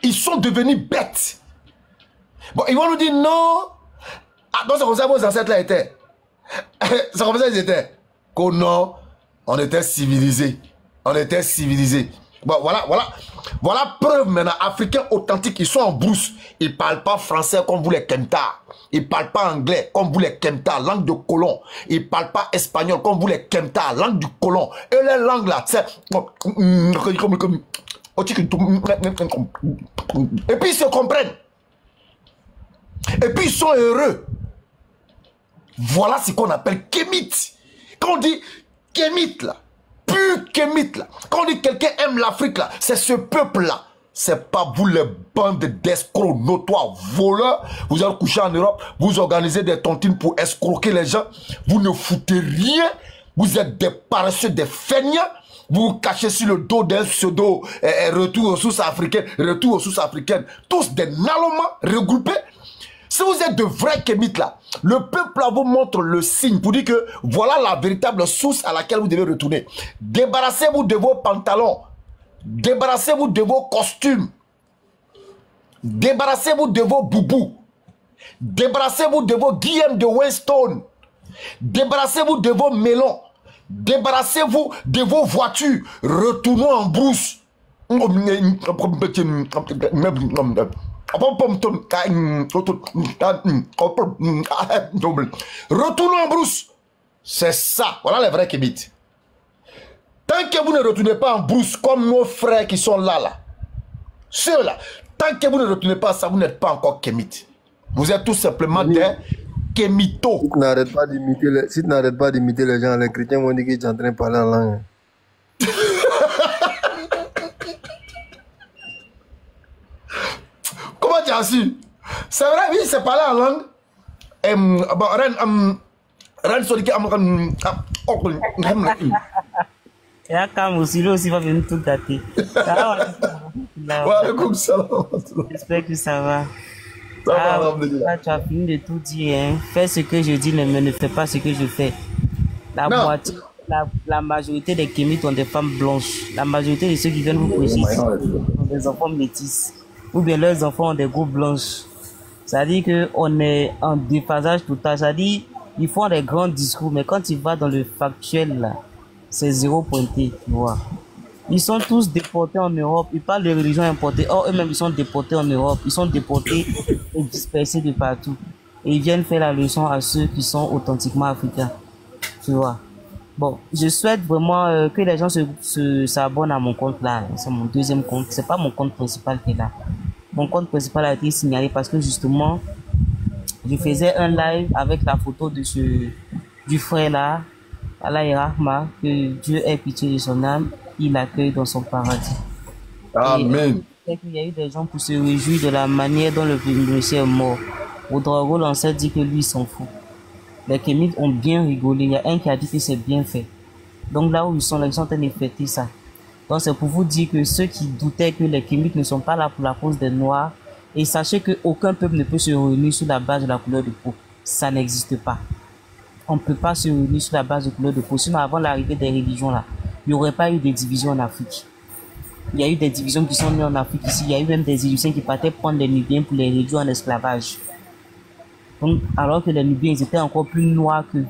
Speaker 1: Ils sont devenus bêtes. Bon, ils vont nous dire non. Ah, donc c'est comme ça que vos ancêtres là étaient. C'est comme ça qu'ils étaient. Que non, on était civilisés. On était civilisés. Bon, voilà preuve maintenant. Africains authentiques, ils sont en brousse. Ils ne parlent pas français comme vous les Kemtas. Ils ne parlent pas anglais comme vous les Kemtas, langue de colon. Ils ne parlent pas espagnol comme vous les Kemtas, langue du colon. Et les langues là, c'est... Et puis ils se comprennent. Et puis ils sont heureux. Voilà ce qu'on appelle kémite. Quand on dit kémite là, pur kémite là, quand on dit quelqu'un aime l'Afrique là, c'est ce peuple là. C'est pas vous les bandes d'escrocs notoires, voleurs. Vous allez coucher en Europe, vous organisez des tontines pour escroquer les gens. Vous ne foutez rien. Vous êtes des paresseux, des feignants. Vous vous cachez sur le dos d'un pseudo retour aux sources africaines, retour aux sources africaines. Tous des nalomans regroupés. Si vous êtes de vrais kémites là, le peuple là vous montre le signe pour dire que voilà la véritable source à laquelle vous devez retourner. Débarrassez-vous de vos pantalons. Débarrassez-vous de vos costumes. Débarrassez-vous de vos boubous. Débarrassez-vous de vos Guillaume de Weston. Débarrassez-vous de vos mélons. Débarrassez-vous de vos voitures. Retournons en brousse. Retournons en brousse. C'est ça. Voilà les vrais kémites. Tant que vous ne retournez pas en brousse comme nos frères qui sont là, ceux-là, tant que vous ne retournez pas ça, vous n'êtes pas encore kémites. Vous êtes tout simplement des kémitos.
Speaker 2: Si tu n'arrêtes pas d'imiter les gens, les chrétiens vont dire qu'ils sont en train de parler en langue.
Speaker 1: Comment tu as su? C'est vrai, oui, c'est parler en langue. Bon, Ren Soliki,
Speaker 6: Et là, quand aussi, lui aussi va venir tout gâter. J'espère que ça va. Là, tu as fini de tout dire. Hein. Fais ce que je dis, mais ne fais pas ce que je fais. La majorité des kémites ont des femmes blanches. La majorité de ceux qui viennent vous prêcher ont des enfants métis. Ou bien leurs enfants ont des groupes blanches. Ça dit qu'on est en déphasage total. Ça dit ils font des grands discours, mais quand tu vas dans le factuel, là, c'est zéro pointé, tu vois. Ils sont tous déportés en Europe. Ils parlent de religion importée. Or, eux-mêmes, ils sont déportés en Europe. Ils sont déportés et dispersés de partout. Et ils viennent faire la leçon à ceux qui sont authentiquement africains. Tu vois. Bon, je souhaite vraiment que les gens s'abonnent à mon compte là. C'est mon deuxième compte. C'est pas mon compte principal qui est là. Mon compte principal a été signalé parce que justement, je faisais un live avec la photo de du frère là, Allah Rahma, que Dieu ait pitié de son âme, il l'accueille dans son paradis.
Speaker 1: Amen.
Speaker 6: Et il y a eu des gens pour se réjouir de la manière dont le monsieur est mort. Ouedraogo, l'ancêtre, dit que lui, il s'en fout. Les kémites ont bien rigolé. Il y a un qui a dit que c'est bien fait. Donc là où ils sont en train de fêter ça. Donc c'est pour vous dire que ceux qui doutaient que les kémites ne sont pas là pour la cause des Noirs, et sachez qu'aucun peuple ne peut se réunir sur la base de la couleur de peau. Ça n'existe pas. On ne peut pas se réunir sur la base de couleur de peau. Sinon, avant l'arrivée des religions là, il n'y aurait pas eu de divisions en Afrique. Il y a eu des divisions qui sont nées en Afrique ici. Il y a eu même des Égyptiens qui partaient prendre les Nubiens pour les réduire en esclavage. Donc, alors que les Nubiens, ils étaient encore plus noirs qu'eux.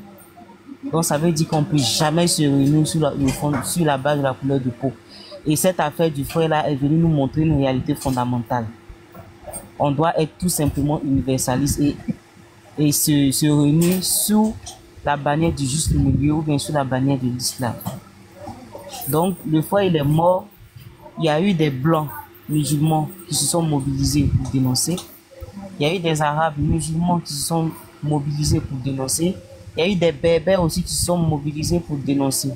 Speaker 6: Donc, ça veut dire qu'on ne peut jamais se réunir sur la base de la couleur de peau. Et cette affaire du frère là est venue nous montrer une réalité fondamentale. On doit être tout simplement universaliste et se réunir sous la bannière du juste milieu ou bien sous la bannière de l'islam. Donc, le frère, il est mort. Il y a eu des blancs musulmans qui se sont mobilisés pour dénoncer. Il y a eu des arabes musulmans qui se sont mobilisés pour dénoncer. Il y a eu des berbères aussi qui se sont mobilisés pour dénoncer.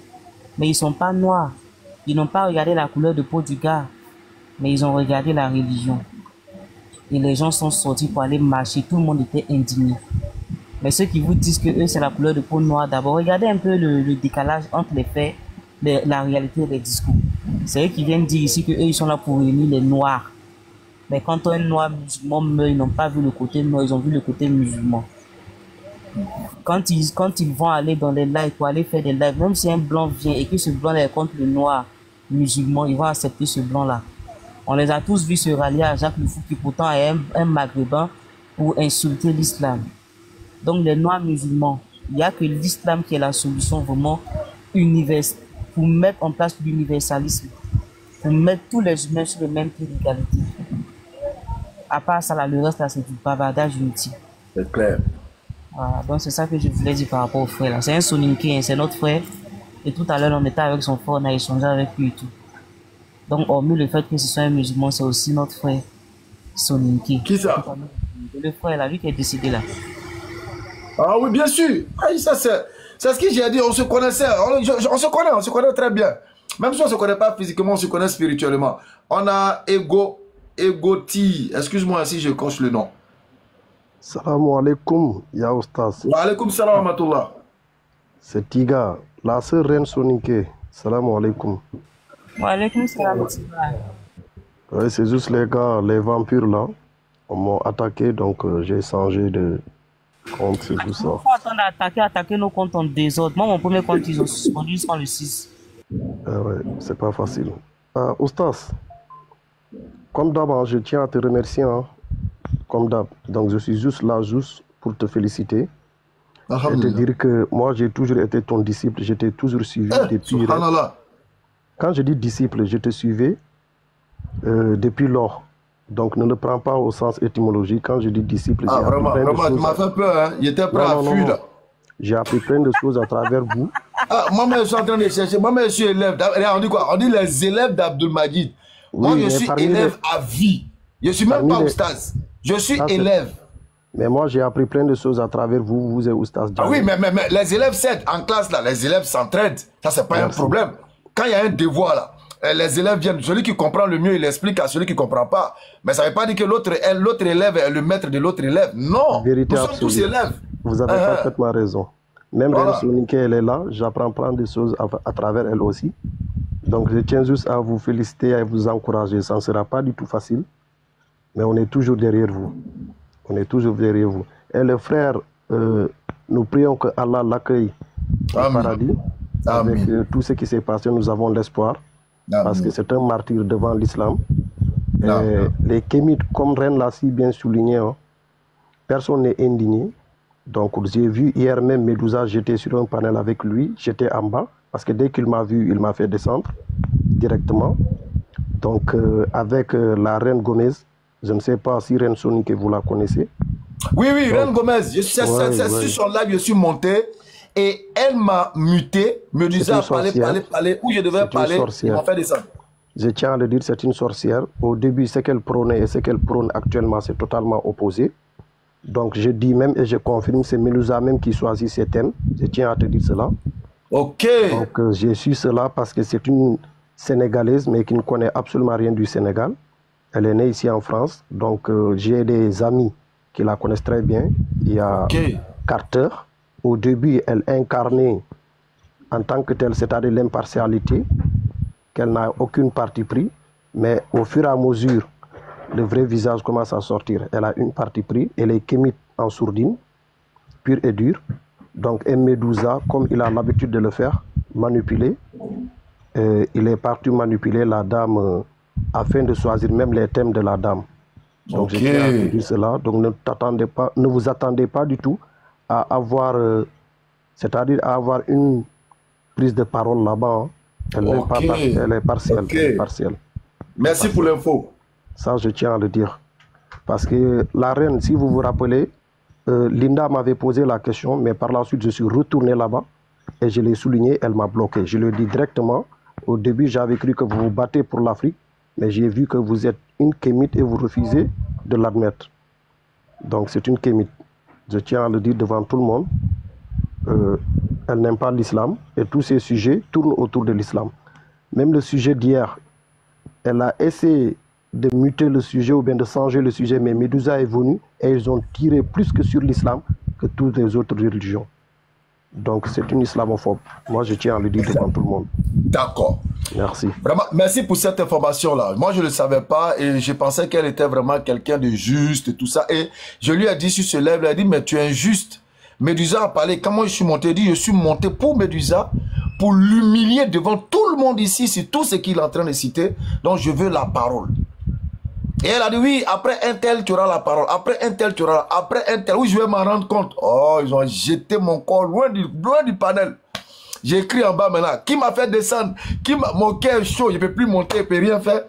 Speaker 6: Mais ils ne sont pas noirs. Ils n'ont pas regardé la couleur de peau du gars, mais ils ont regardé la religion. Et les gens sont sortis pour aller marcher. Tout le monde était indigné. Mais ceux qui vous disent que eux, c'est la couleur de peau noire, d'abord, regardez un peu le décalage entre les faits, la réalité et les discours. C'est eux qui viennent dire ici que eux, ils sont là pour réunir les noirs. Mais quand un noir musulman meurt, ils n'ont pas vu le côté noir, ils ont vu le côté musulman. Quand ils vont aller dans les lives, pour aller faire des lives, même si un blanc vient et que ce blanc est contre le noir musulman, ils vont accepter ce blanc-là. On les a tous vus se rallier à Jacques Le Fou, qui pourtant est un maghrébin, pour insulter l'islam. Donc les noirs musulmans, il n'y a que l'islam qui est la solution vraiment universelle pour mettre en place l'universalisme, pour mettre tous les humains sur le même pied d'égalité. À part ça, là, le reste, là, c'est du bavardage inutile.
Speaker 1: C'est clair.
Speaker 6: Voilà, donc c'est ça que je voulais dire par rapport au frère là. C'est un Soninké, hein, c'est notre frère. Et tout à l'heure, on était avec son frère, on a échangé avec lui et tout. Donc, hormis le fait que ce soit un musulman, c'est aussi notre frère Soninké.
Speaker 1: Qui ça?
Speaker 6: Le frère là, lui qui est décédé là.
Speaker 1: Ah oui, bien sûr. Ah, ça, c'est ce que j'ai dit. On se connaissait. On se connaît très bien. Même si on ne se connaît pas physiquement, on se connaît spirituellement. On a Egoti. Excuse-moi si je coche le nom.
Speaker 7: Salam alaikum, ya Oustaz.
Speaker 1: Wa alaikum salam wa rahmatullah.
Speaker 7: C'est Tiga, la sœur reine Soninké. Salam alaikum.
Speaker 6: Wa alaikum salam.
Speaker 7: Ouais, c'est juste les gars, les vampires là. On m'a attaqué, donc j'ai changé de compte, c'est tout ça.
Speaker 6: Il faut attendre à attaquer nos comptes en désordre. Moi, mon premier compte, ils ont suspendu jusqu'en le 6.
Speaker 7: Ouais, c'est pas facile. Oustaz, comme d'hab, je tiens à te remercier. Hein, comme d'hab. Donc, je suis juste là, juste pour te féliciter. Et te dire que moi, j'ai toujours été ton disciple. J'étais toujours suivi depuis... Quand je dis disciple, je te suivais depuis lors. Donc, ne le prends pas au sens étymologique. Quand je dis disciple,
Speaker 1: j'ai vraiment, tu m'as fait peur, hein? Il était prêt à fuir, là.
Speaker 7: J'ai appris plein de choses à travers vous.
Speaker 1: Moi-même, je suis en train de chercher. Moi-même, je suis élève. On dit quoi? On dit les élèves d'Abdul Majid. Moi, je suis élève à vie. Je ne suis même pas Oustaz. Je suis élève.
Speaker 7: Mais moi, j'ai appris plein de choses à travers vous. Vous êtes Oustaz.
Speaker 1: Ah oui, mais les élèves s'aident. En classe, là, les élèves s'entraident. Ça, c'est pas un problème. Quand il y a un devoir, là, les élèves viennent. Celui qui comprend le mieux, il explique à celui qui ne comprend pas. Mais ça ne veut pas dire que l'autre élève est le maître de l'autre élève. Non.
Speaker 7: Vérité
Speaker 1: nous sommes tous élèves.
Speaker 7: Vous avez parfaitement raison. Même Reine Soninké, elle est là. J'apprends plein de choses à travers elle aussi. Donc, je tiens juste à vous féliciter et à vous encourager. Ça ne sera pas du tout facile. Mais on est toujours derrière vous. On est toujours derrière vous. Et le frère, nous prions que Allah l'accueille au paradis. Avec tout ce qui s'est passé, nous avons l'espoir. Parce que c'est un martyr devant l'islam. Les Kémites, comme Reine l'a si bien souligné, hein, personne n'est indigné. Donc j'ai vu hier même Medusa, j'étais sur un panel avec lui, j'étais en bas. Parce que dès qu'il m'a vu, il m'a fait descendre directement. Donc avec la Reine Gomez, je ne sais pas si Reine Soninké, vous la connaissez.
Speaker 1: Oui, Reine Gomez, sur son live, je suis monté. Et elle m'a muté, me disait à parler, où je devais parler, il m'a fait descendre.
Speaker 7: Je tiens à le dire, c'est une sorcière. Au début, ce qu'elle prônait et ce qu'elle prône actuellement, c'est totalement opposé. Donc je dis même et je confirme, c'est Medusa même qui choisit ses thèmes. Je tiens à te dire cela.
Speaker 1: Ok.
Speaker 7: Donc je suis cela parce que c'est une Sénégalaise, mais qui ne connaît absolument rien du Sénégal. Elle est née ici en France. Donc j'ai des amis qui la connaissent très bien. Il y a Carter. Au début, elle incarnait en tant que telle, c'est-à-dire l'impartialité, qu'elle n'a aucune partie pris, mais au fur et à mesure, le vrai visage commence à sortir. Elle a une partie pris, elle est kémite en sourdine, pure et dure. Donc, Medusa, comme il a l'habitude de le faire, manipuler, il est parti manipuler la dame afin de choisir même les thèmes de la dame. Donc, je tiens à dire cela. Donc, ne vous attendez pas du tout à avoir, c'est-à-dire à avoir une prise de parole là-bas. Elle est partielle.
Speaker 1: Merci pour l'info.
Speaker 7: Ça, je tiens à le dire. Parce que la reine, si vous vous rappelez, Linda m'avait posé la question, mais par la suite, je suis retourné là-bas et je l'ai souligné, elle m'a bloqué. Je le dis directement. Au début, j'avais cru que vous vous battez pour l'Afrique, mais j'ai vu que vous êtes une kémite et vous refusez de l'admettre. Donc, c'est une kémite. Je tiens à le dire devant tout le monde. Elle n'aime pas l'islam et tous ces sujets tournent autour de l'islam. Même le sujet d'hier, elle a essayé de muter le sujet ou bien de changer le sujet, mais Medusa est venue et ils ont tiré plus que sur l'islam que toutes les autres religions. Donc c'est une islamophobe. Moi je tiens à le dire devant tout le monde.
Speaker 1: D'accord.
Speaker 7: Merci.
Speaker 1: Vraiment, merci pour cette information-là. Moi je ne le savais pas et je pensais qu'elle était vraiment quelqu'un de juste et tout ça. Et je lui ai dit sur ce live, elle a dit mais tu es injuste. Medusa a parlé, quand moi je suis monté, je suis monté pour Medusa, pour l'humilier devant tout le monde ici, c'est tout ce qu'il est en train de citer. Donc je veux la parole. Et elle a dit oui, après un tel tu auras la parole, après un tel tu auras, après un tel, oui je vais m'en rendre compte. Oh, ils ont jeté mon corps loin du panel. J'ai écrit en bas maintenant. Qui m'a fait descendre? Mon cœur est chaud, je ne peux plus monter, je ne peux rien faire.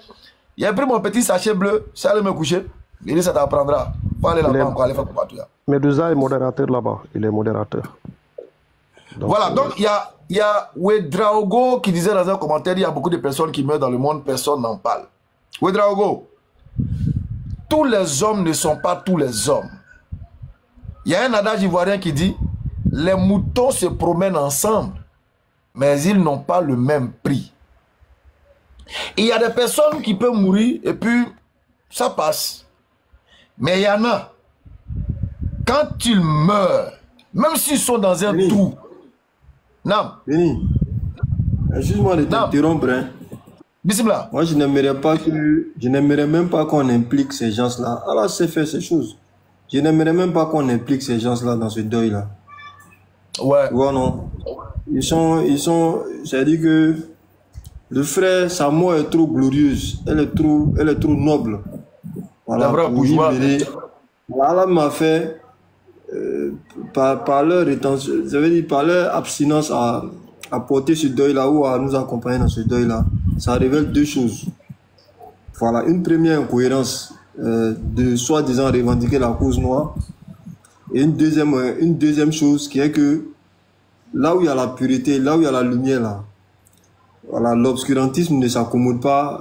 Speaker 1: Il a pris mon petit sachet bleu, ça allait me coucher. Il dit ça t'apprendra. Faut aller là-bas encore, aller faire pour partout.
Speaker 7: Medusa est modérateur là-bas. Il est modérateur. Donc,
Speaker 1: voilà, donc il y a Ouedraogo qui disait dans un commentaire, il y a beaucoup de personnes qui meurent dans le monde, personne n'en parle. Ouedraogo, tous les hommes ne sont pas tous les hommes. Il y a un adage ivoirien qui dit, les moutons se promènent ensemble, mais ils n'ont pas le même prix. Il y a des personnes qui peuvent mourir et puis ça passe. Mais il y en a, quand ils meurent, même s'ils sont dans un trou, non.
Speaker 2: Béni, excuse-moi de t'interrompre. Hein.
Speaker 1: Bismillah.
Speaker 2: Moi, je n'aimerais même pas qu'on implique ces gens-là. Allah sait faire ces choses. Je n'aimerais même pas qu'on implique ces gens-là dans ce deuil-là.
Speaker 1: Ouais.
Speaker 2: Tu vois, non? Ils sont, c'est-à-dire que le frère, sa mort est trop glorieuse. Elle est trop noble. Voilà. Allah m'a fait, par leur rétention, ça veut dire par leur abstinence à porter ce deuil-là ou à nous accompagner dans ce deuil-là, ça révèle deux choses. Voilà, une première incohérence de soi-disant revendiquer la cause noire, et une deuxième chose qui est que là où il y a la pureté, là où il y a la lumière, là, voilà, l'obscurantisme ne s'accommode pas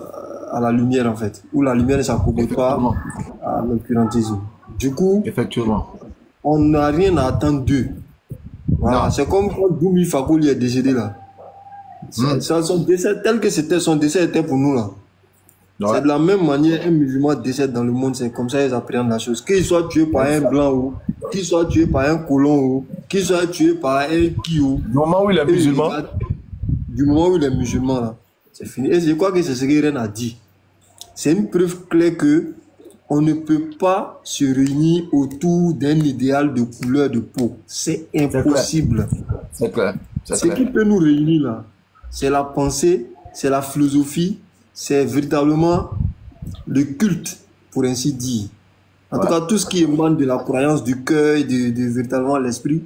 Speaker 2: à la lumière en fait, ou la lumière ne s'accommode pas à l'obscurantisme. Du coup, effectivement, on n'a rien à attendre d'eux. Voilà, c'est comme quand Doumi Fakouli est décédé là. Son décès, tel que c'était, son décès était pour nous là. Ouais. C'est de la même manière, un musulman décède dans le monde, c'est comme ça qu'ils appréhendent la chose. Qu'il soit tué par un blanc ou, qu'il soit tué par un colon ou, qu'il soit tué par un kio. Du moment où il est musulman. Du moment où il est musulman là, c'est fini. Et je crois que c'est ce que Ren a dit. C'est une preuve claire que on ne peut pas se réunir autour d'un idéal de couleur de peau. C'est impossible. C'est clair. Ce qui peut nous réunir là, c'est la pensée, c'est la philosophie, c'est véritablement le culte, pour ainsi dire. En tout cas, tout ce qui émane de la croyance du cœur et de véritablement l'esprit,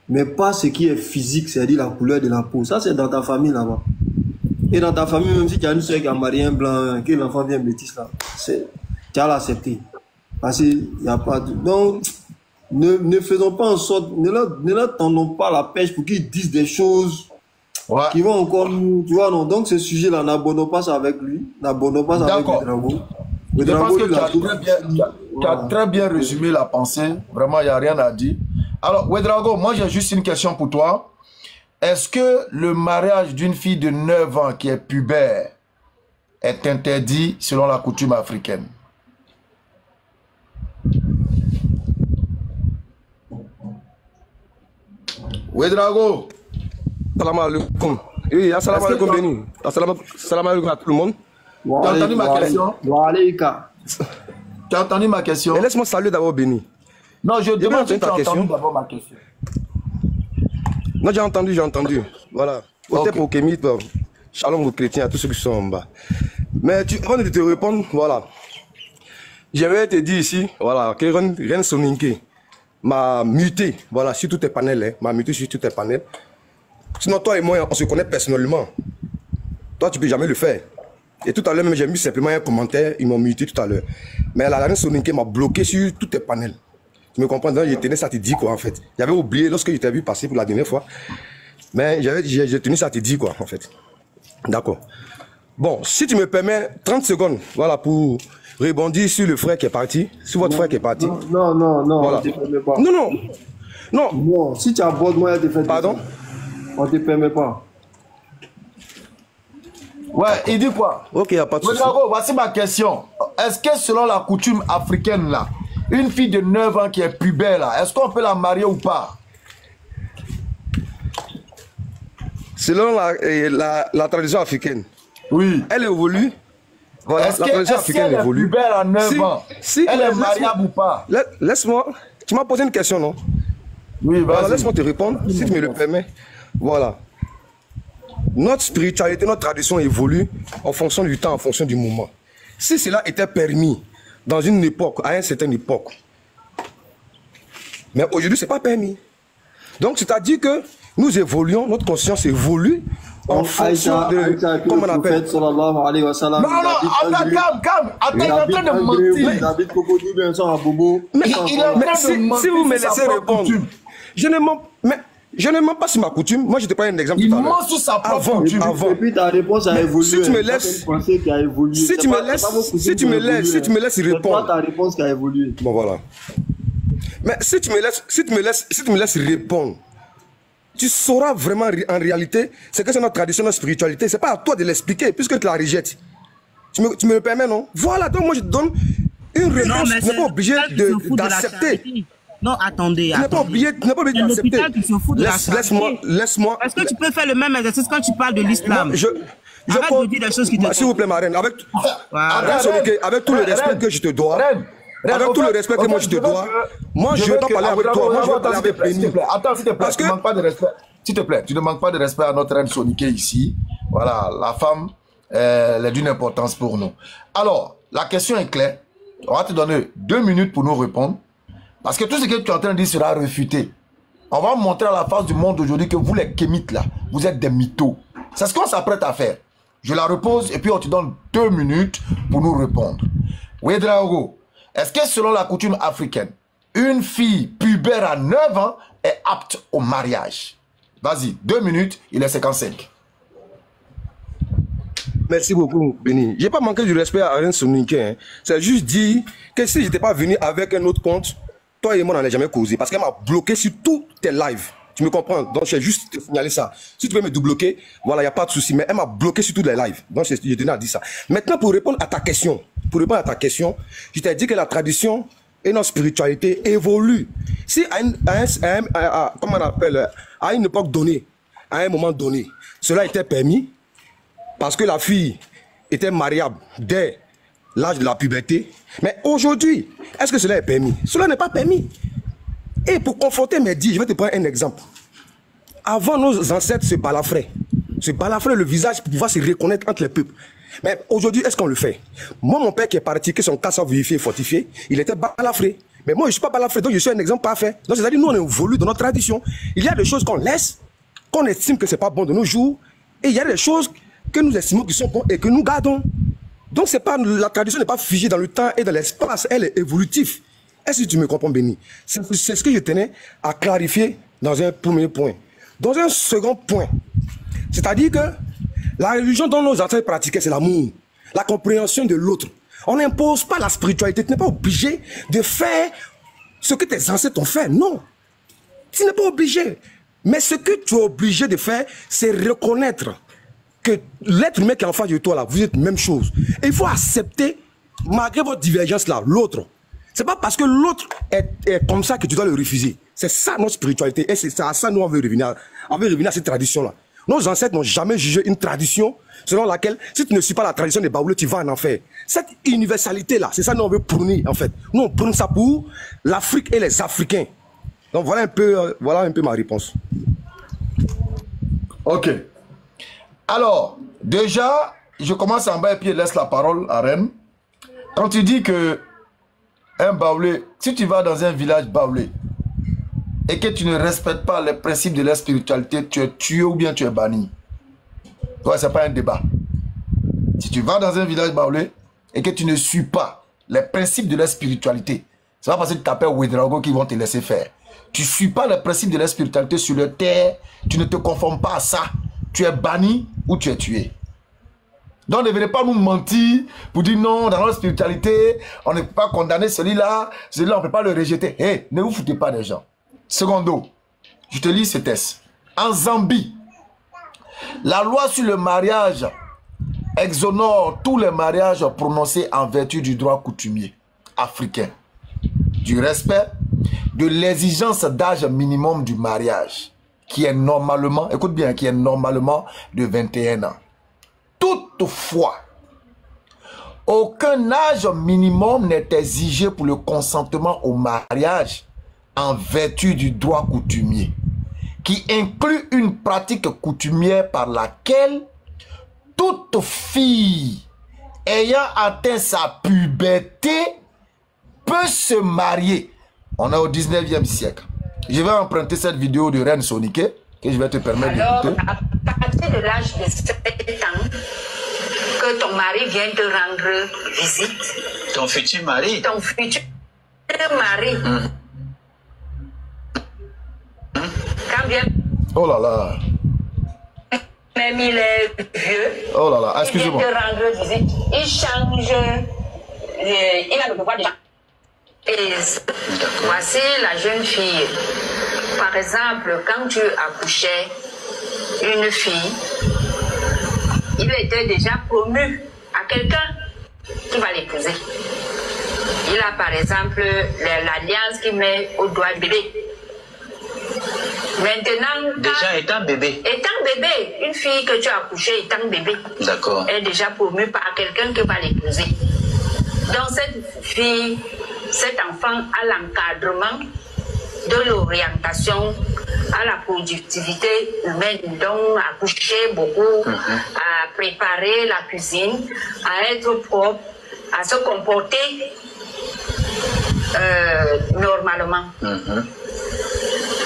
Speaker 2: mais pas ce qui est physique, c'est-à-dire la couleur de la peau. Ça, c'est dans ta famille là-bas. Et dans ta famille, même si tu as une soeur qui a marié un blanc, que l'enfant vient métis là, tu as l'accepté. Parce qu'il n'y a pas de... Donc, ne faisons pas en sorte, ne leur tendons pas la pêche pour qu'ils disent des choses qui vont encore nous... Tu vois, non. Donc, ce sujet-là, n'abordons pas ça avec lui, n'abordons pas ça avec Ouedraogo.
Speaker 1: Je pense que tu as très bien résumé la pensée. Vraiment, il n'y a rien à dire. Alors, Ouedraogo, moi, j'ai juste une question pour toi. Est-ce que le mariage d'une fille de 9 ans qui est pubère est interdit selon la coutume africaine? Ouedraogo.
Speaker 8: Salam alaikum. Oui, assalamu alaikum Béni. Salam alaikum à tout le monde.
Speaker 1: Tu as entendu ma question? Tu as entendu ma question?
Speaker 8: Laisse-moi saluer d'abord Béni.
Speaker 1: Non, je demande si tu as entendu d'abord ma question.
Speaker 8: Non, j'ai entendu. Voilà. Côté pour Kémit, shalom aux chrétiens, à tous ceux qui sont en bas. Mais avant de te répondre, voilà. J'aimerais te dire ici, voilà, que Ren Soninke m'a muté, voilà, sur tous tes panels, hein, m'a muté sur tous tes panels. Sinon, toi et moi, on se connaît personnellement. Toi, tu peux jamais le faire. Et tout à l'heure, même j'ai mis simplement un commentaire, ils m'ont muté tout à l'heure. Mais la Ren Soninke m'a bloqué sur tous tes panels. Tu me comprends? Donc, je tenais ça te dire quoi, en fait. J'avais oublié lorsque je t'ai vu passer pour la dernière fois. Mais j'ai tenu ça te dire quoi, en fait. D'accord. Bon, si tu me permets 30 secondes, voilà, pour rebondir sur le frère qui est parti, sur votre frère qui est parti.
Speaker 2: Non,
Speaker 8: voilà.
Speaker 2: On te permet pas.
Speaker 8: Non,
Speaker 2: si tu abordes moi, te fait.
Speaker 8: Pardon?
Speaker 2: On te permet pas.
Speaker 1: Ouais, il dit quoi?
Speaker 8: Ok, il n'y a pas de souci.
Speaker 1: Voici ma question. Est-ce que selon la coutume africaine là, une fille de 9 ans qui est pubère là, est-ce qu'on peut la marier ou pas?
Speaker 8: Selon la tradition africaine.
Speaker 1: Oui.
Speaker 8: Elle évolue. Voilà, la tradition africaine évolue.
Speaker 1: Est-ce qu'elle est pubère à 9 ans? Elle est mariable ou pas?
Speaker 8: Laisse-moi. Tu m'as posé une question, non?
Speaker 1: Oui, vas-y.
Speaker 8: Voilà, laisse-moi te répondre, si tu me le permets. Voilà. Notre spiritualité, notre tradition évolue en fonction du temps, en fonction du moment. Si cela était permis dans une époque, à une certaine époque, mais aujourd'hui, ce n'est pas permis. Donc, c'est-à-dire que nous évoluons, notre conscience évolue en fonction de... Comment on appelle?
Speaker 2: Non,
Speaker 1: calme. Attends, il est en train de mentir.
Speaker 8: Mais si vous me laissez répondre, je ne mens pas sur ma coutume. Moi, je te prends un exemple.
Speaker 1: Il ment sur sa propre coutume.
Speaker 2: Et puis ta réponse a évolué.
Speaker 8: Si tu me laisses, si tu me laisses répondre.
Speaker 2: Ta réponse qui a évolué.
Speaker 8: Bon, voilà. Mais si tu me laisses répondre, tu sauras vraiment en réalité ce que c'est notre tradition, notre spiritualité. C'est pas à toi de l'expliquer puisque tu la rejettes. Tu me le permets, non? Voilà, donc moi je te donne une réponse. Tu n'es pas obligé d'accepter.
Speaker 6: Non, attendez.
Speaker 8: Tu n'es pas obligé d'accepter. Laisse-moi.
Speaker 6: Est-ce que tu peux faire le même exercice quand tu parles de l'islam? Arrête de dire des choses qui te
Speaker 8: s'il vous plaît, ma reine, avec tout le respect que je te dois. Avec tout le respect que moi je te dois, moi je ne veux pas parler avec toi, moi je veux parler avec Béni.
Speaker 1: Attends, s'il te plaît, tu ne manques pas de respect. S'il te plaît, tu ne manques pas de respect à notre reine Soniké ici. Voilà, la femme, elle est d'une importance pour nous. Alors, la question est claire. On va te donner 2 minutes pour nous répondre. Parce que tout ce que tu es en train de dire sera réfuté. On va montrer à la face du monde aujourd'hui que vous les kémites là, vous êtes des mythos. C'est ce qu'on s'apprête à faire. Je la repose et puis on te donne 2 minutes pour nous répondre. Oui, Drago. Est-ce que selon la coutume africaine, une fille pubère à 9 ans est apte au mariage? Vas-y, 2 minutes, il est 55.
Speaker 8: Merci beaucoup, Béni. Je n'ai pas manqué du respect à Arène Soniké. Hein. C'est juste dire que si je n'étais pas venu avec un autre compte, toi et moi, on n'en a jamais causé. Parce qu'elle m'a bloqué sur tous tes lives. Tu me comprends? Donc, j'ai juste te signaler ça. Si tu veux me débloquer, voilà, il n'y a pas de souci. Mais elle m'a bloqué sur tous les lives. Donc, je tenais à dire ça. Maintenant, pour répondre à ta question, je t'ai dit que la tradition et notre spiritualité évoluent. Si comment on appelle, à une époque donnée, à un moment donné, cela était permis, parce que la fille était mariable dès l'âge de la puberté. Mais aujourd'hui, est-ce que cela est permis? Cela n'est pas permis. Et pour conforter mes dires, je vais te prendre un exemple. Avant, nos ancêtres se balafraient le visage pour pouvoir se reconnaître entre les peuples. Mais aujourd'hui, est-ce qu'on le fait? Moi, mon père qui est parti, que son cas soit vérifié et fortifié, il était balafré. Mais moi, je ne suis pas balafré, donc je suis un exemple parfait. Donc, c'est-à-dire, nous, on évolue dans notre tradition. Il y a des choses qu'on laisse, qu'on estime que ce n'est pas bon de nos jours, et il y a des choses que nous estimons qui sont bonnes et que nous gardons. Donc, la tradition n'est pas figée dans le temps et dans l'espace, elle est évolutive. Est-ce que tu me comprends, Béni? C'est ce que je tenais à clarifier dans un premier point. Dans un second point, c'est-à-dire que la religion dont nos ancêtres pratiquaient, c'est l'amour, la compréhension de l'autre. On n'impose pas la spiritualité. Tu n'es pas obligé de faire ce que tes ancêtres ont fait. Non. Tu n'es pas obligé. Mais ce que tu es obligé de faire, c'est reconnaître que l'être humain qui est en face de toi, là, vous êtes la même chose. Et il faut accepter, malgré votre divergence là, l'autre. C'est pas parce que l'autre est comme ça que tu dois le refuser. C'est ça notre spiritualité. Et c'est à ça nous on veut revenir à cette tradition-là. Nos ancêtres n'ont jamais jugé une tradition selon laquelle, si tu ne suis pas la tradition des Baoulés, tu vas en enfer. Cette universalité-là, c'est ça que nous on veut prôner, en fait. Nous, on prône ça pour l'Afrique et les Africains. Donc, voilà un peu ma réponse.
Speaker 1: Ok. Alors, déjà, je commence en bas et puis je laisse la parole à Rennes. Quand tu dis que un Baoulé, si tu vas dans un village Baoulé et que tu ne respectes pas les principes de la spiritualité, tu es tué ou bien tu es banni. Ouais, c'est pas un débat. Si tu vas dans un village Baoulé et que tu ne suis pas les principes de la spiritualité, c'est pas parce que tu t'appelles Ouedraogo qu'ils vont te laisser faire. Tu ne suis pas les principes de la spiritualité sur le terre, tu ne te conformes pas à ça, tu es banni ou tu es tué. Donc ne venez pas nous mentir pour dire non, dans notre spiritualité, on ne peut pas condamner celui-là, celui-là on ne peut pas le rejeter. Hé, ne vous foutez pas des gens. Secondo, je te lis ce texte. En Zambie, la loi sur le mariage exonère tous les mariages prononcés en vertu du droit coutumier africain, du respect de l'exigence d'âge minimum du mariage, qui est normalement, écoute bien, qui est normalement de 21 ans. Toutefois, aucun âge minimum n'est exigé pour le consentement au mariage en vertu du droit coutumier, qui inclut une pratique coutumière par laquelle toute fille ayant atteint sa puberté peut se marier. On est au 19e siècle. Je vais emprunter cette vidéo de Reine Soniqué que je vais te permettre d'écouter.
Speaker 9: Alors, à partir de l'âge de 7 ans, que ton mari vient te rendre visite.
Speaker 4: Ton futur mari?
Speaker 9: Ton futur mari. Quand bien...
Speaker 1: Oh là là.
Speaker 9: Même il est vieux.
Speaker 1: Oh là là, excusez-moi.
Speaker 9: Il vient te rendre visite. Il change. Il a le pouvoir de... Et voici la jeune fille. Par exemple, quand tu accouchais une fille, il était déjà promu à quelqu'un qui va l'épouser. Il a par exemple l'alliance qui met au doigt bébé. Maintenant,
Speaker 4: déjà étant bébé.
Speaker 9: Étant bébé, une fille que tu as accouchée étant bébé.
Speaker 4: D'accord.
Speaker 9: Elle est déjà promue par quelqu'un qui va l'épouser. Donc cette fille, cet enfant a l'encadrement de l'orientation à la productivité humaine, donc à coucher beaucoup, à préparer la cuisine, à être propre, à se comporter normalement.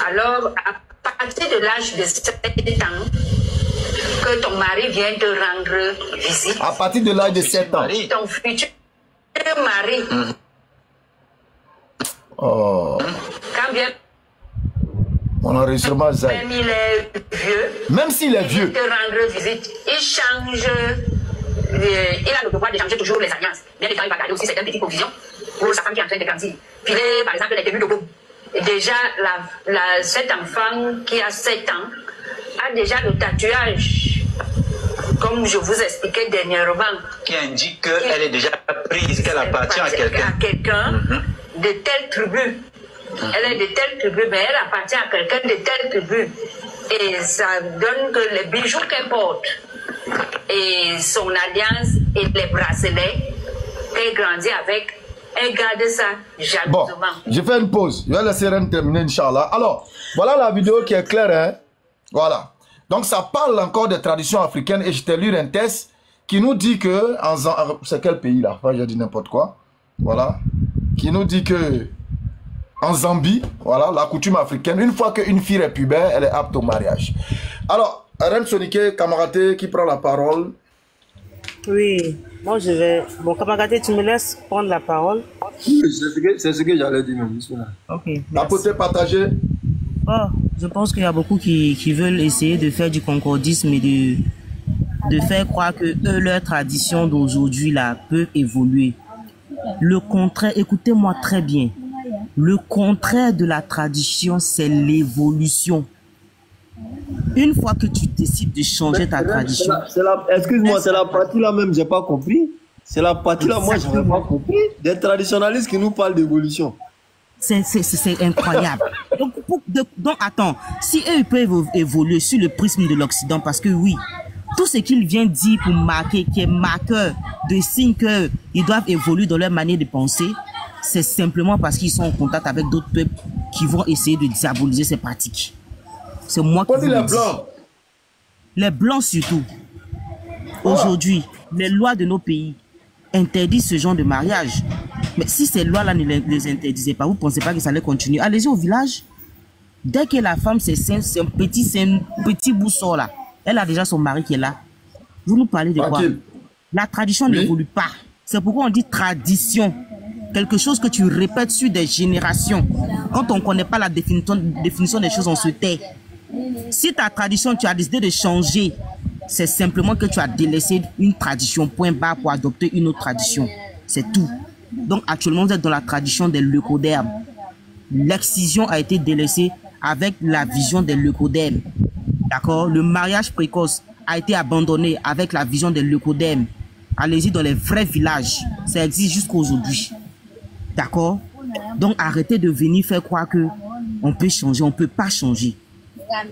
Speaker 9: Alors, à partir de l'âge de 7 ans, que ton mari vient te rendre visite.
Speaker 1: À partir de l'âge de 7 ans.
Speaker 9: Ton futur mari.
Speaker 1: Oh.
Speaker 9: Quand bien...
Speaker 1: Mon enregistrement, Zay.
Speaker 9: Même il est vieux.
Speaker 1: Même s'il est vieux.
Speaker 9: Il te rendre visite. Il change. Il a le pouvoir de changer toujours les alliances. Bien évidemment, il va garder aussi certaines petites provisions pour sa femme qui est en train de grandir. Filer, par exemple, les tenues de beau. Déjà, cet enfant qui a 7 ans a déjà le tatouage, comme je vous expliquais dernièrement,
Speaker 4: qui indique qu'elle est déjà prise, qu'elle appartient à quelqu'un.
Speaker 9: À quelqu'un de telle tribu. Elle est de telle tribu, mais elle appartient à quelqu'un de telle tribu. Et ça donne que les bijoux qu'elle porte, et son alliance et les bracelets qu'elle grandit avec, elle garde ça jalousement.
Speaker 1: Bon, je fais une pause. Je vais laisser Reine terminer, Inch'Allah. Alors, voilà la vidéo qui est claire. Hein? Voilà. Donc, ça parle encore des traditions africaines. Et je t'ai lu un test qui nous dit que... C'est quel pays, là? Enfin, j'ai dit n'importe quoi. Voilà. Qui nous dit que... En Zambie, voilà, la coutume africaine, une fois qu'une fille est pubère, elle est apte au mariage. Alors, Reine Soniqué, Kamaraté, qui prend la parole?
Speaker 6: Oui, moi je vais... Bon, Kamaraté, tu me laisses prendre la parole?
Speaker 2: C'est ce que j'allais dire, même.
Speaker 6: Ok, merci.
Speaker 1: Apporter, partager.
Speaker 6: Oh, je pense qu'il y a beaucoup qui veulent essayer de faire du concordisme et de faire croire que leur tradition d'aujourd'hui là peut évoluer. Le contraire, écoutez-moi très bien. Le contraire de la tradition, c'est l'évolution. Une fois que tu décides de changer ta tradition...
Speaker 2: Excuse-moi, c'est la partie là même, j'ai pas compris. C'est la partie là, moi, je n'ai pas compris. Des traditionalistes qui nous parlent d'évolution.
Speaker 6: C'est incroyable. Donc, attends, si eux peuvent évoluer sur le prisme de l'Occident, parce que oui, tout ce qu'ils viennent dire pour marquer, qui est marqueur de signe qu'ils doivent évoluer dans leur manière de penser, c'est simplement parce qu'ils sont en contact avec d'autres peuples qui vont essayer de diaboliser ces pratiques. C'est moi qui vous le dis. Les Blancs surtout. Aujourd'hui, les lois de nos pays interdisent ce genre de mariage. Mais si ces lois-là ne les interdisaient pas, vous ne pensez pas que ça allait continuer? Allez-y au village. Dès que la femme, c'est un petit boussole là. Elle a déjà son mari qui est là. Vous nous parlez de quoi? La tradition n'évolue pas. C'est pourquoi on dit tradition. Quelque chose que tu répètes sur des générations. Quand on ne connaît pas la définition des choses, on se tait. Si ta tradition, tu as décidé de changer, c'est simplement que tu as délaissé une tradition, point barre, pour adopter une autre tradition. C'est tout. Donc actuellement, vous êtes dans la tradition des leucodermes. L'excision a été délaissée avec la vision des leucodermes. D'accord? Le mariage précoce a été abandonné avec la vision des leucodermes. Allez-y dans les vrais villages. Ça existe jusqu'aujourd'hui. D'accord? Donc arrêtez de venir faire croire que on peut changer. On ne peut pas changer.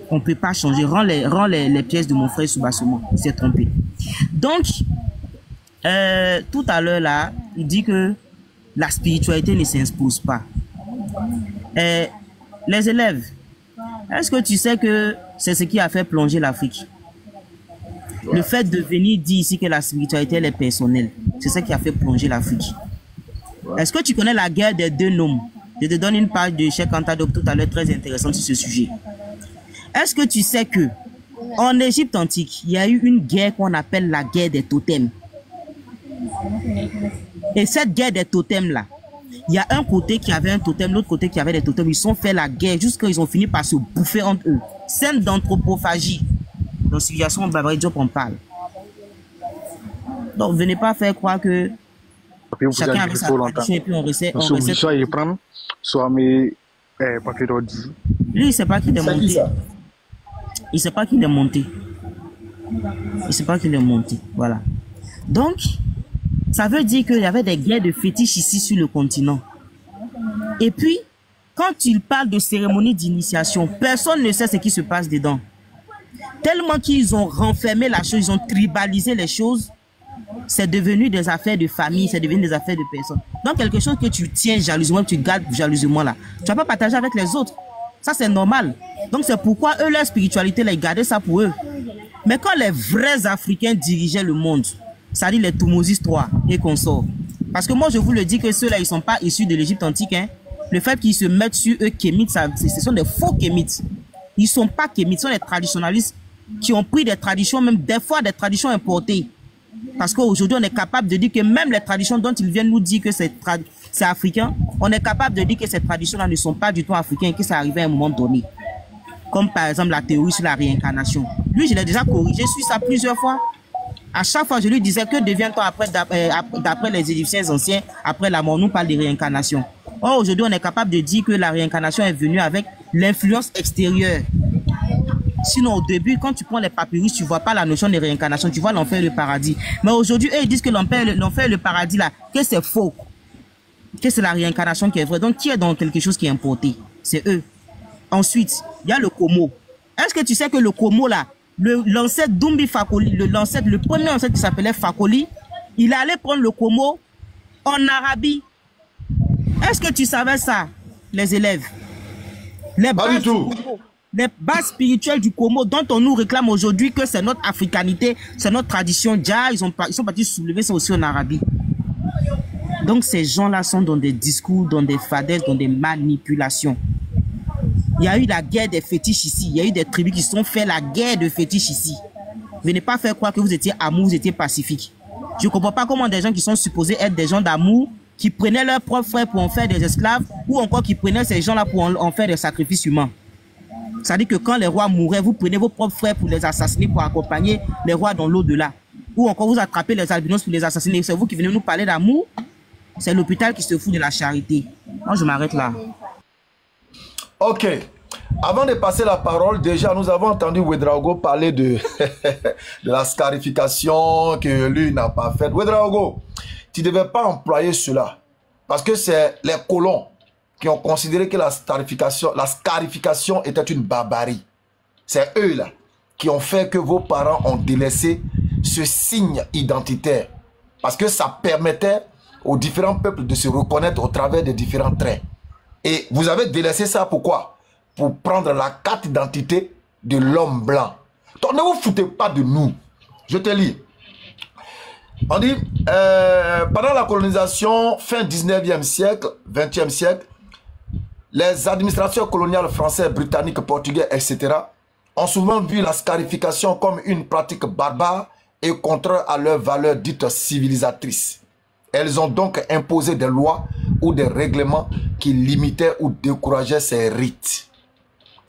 Speaker 6: On ne peut pas changer. Rends les pièces de mon frère Soubassouman. Il s'est trompé. Donc, tout à l'heure là, il dit que la spiritualité ne s'impose pas. Les élèves, est-ce que tu sais que c'est ce qui a fait plonger l'Afrique? Le fait de venir dire ici que la spiritualité elle est personnelle, c'est ça qui a fait plonger l'Afrique. Est-ce que tu connais la guerre des deux noms? Je te donne une page de Cheikh Anta Diop tout à l'heure très intéressante sur ce sujet. Est-ce que tu sais que en Égypte antique, il y a eu une guerre qu'on appelle la guerre des totems. Et cette guerre des totems-là, il y a un côté qui avait un totem, l'autre côté qui avait des totems. Ils se sont fait la guerre jusqu'à ils ont fini par se bouffer entre eux. Scène d'anthropophagie. Dans Civilisation Babary Diop on parle. Donc venez pas faire croire que chacun avait sa tradition et puis on recette. Lui, il sait pas qu'il est monté. Il sait pas qu'il est monté. Il sait pas qu'il est monté. Voilà. Donc, ça veut dire qu'il y avait des guerres de fétiches ici sur le continent. Et puis, quand il parle de cérémonie d'initiation, personne ne sait ce qui se passe dedans. Tellement qu'ils ont renfermé la chose, ils ont tribalisé les choses, c'est devenu des affaires de famille, c'est devenu des affaires de personnes. Donc, quelque chose que tu tiens jalousement, que tu gardes jalousement là, tu vas pas partager avec les autres. Ça, c'est normal. Donc, c'est pourquoi eux, leur spiritualité, ils gardaient ça pour eux. Mais quand les vrais Africains dirigeaient le monde, c'est-à-dire les Thoumosis III et consorts, parce que moi, je vous le dis que ceux-là, ils ne sont pas issus de l'Égypte antique. Hein. Le fait qu'ils se mettent sur eux, kémites, ce sont des faux kémites. Ils ne sont pas kémites, ce sont des traditionalistes qui ont pris des traditions, même des fois des traditions importées. Parce qu'aujourd'hui, on est capable de dire que même les traditions dont ils viennent nous dire que c'est africain, on est capable de dire que ces traditions-là ne sont pas du tout africaines et que ça arrivait à un moment donné. Comme par exemple la théorie sur la réincarnation. Lui, je l'ai déjà corrigé sur ça plusieurs fois. À chaque fois, je lui disais que devient-on d'après les Égyptiens anciens, après la mort, nous parle de réincarnation. Or, aujourd'hui, on est capable de dire que la réincarnation est venue avec l'influence extérieure. Sinon, au début, quand tu prends les papyrus, tu ne vois pas la notion de réincarnation, tu vois l'enfer et le paradis. Mais aujourd'hui, eux, ils disent que l'enfer et le paradis, là, que c'est faux. Que c'est la réincarnation qui est vraie. Donc, qui est dans quelque chose qui est importé? C'est eux. Ensuite, il y a le Komo. Est-ce que tu sais que le Komo, là, l'ancêtre Dumbi Fakoli, le premier ancêtre qui s'appelait Fakoli, il allait prendre le Komo en Arabie. Est-ce que tu savais ça, les élèves?
Speaker 1: Pas du tout.
Speaker 6: Les bases spirituelles du Komo dont on nous réclame aujourd'hui que c'est notre africanité, c'est notre tradition. Déjà, ils sont partis soulever ça aussi en Arabie. Donc ces gens-là sont dans des discours, dans des fadaises, dans des manipulations. Il y a eu la guerre des fétiches ici. Il y a eu des tribus qui se sont fait la guerre de fétiches ici. Venez pas faire croire que vous étiez amour, vous étiez pacifique. Je ne comprends pas comment des gens qui sont supposés être des gens d'amour, qui prenaient leurs propres frères pour en faire des esclaves, ou encore qui prenaient ces gens-là pour en faire des sacrifices humains. C'est-à-dire que quand les rois mouraient, vous prenez vos propres frères pour les assassiner, pour accompagner les rois dans l'au-delà. Ou encore vous attrapez les albinos pour les assassiner. C'est vous qui venez nous parler d'amour. C'est l'hôpital qui se fout de la charité. Moi, je m'arrête là.
Speaker 1: Ok. Avant de passer la parole, déjà, nous avons entendu Ouedraogo parler de la scarification que lui n'a pas faite. Ouedraogo, tu ne devais pas employer cela. Parce que c'est les colons qui ont considéré que la scarification était une barbarie. C'est eux là qui ont fait que vos parents ont délaissé ce signe identitaire. Parce que ça permettait aux différents peuples de se reconnaître au travers des différents traits. Et vous avez délaissé ça pourquoi? Pour prendre la carte d'identité de l'homme blanc. Donc ne vous foutez pas de nous. Je te lis. On dit, pendant la colonisation, fin 19e siècle, 20e siècle, les administrations coloniales françaises, britanniques, portugais, etc. ont souvent vu la scarification comme une pratique barbare et contraire à leurs valeurs dites civilisatrices. Elles ont donc imposé des lois ou des règlements qui limitaient ou décourageaient ces rites.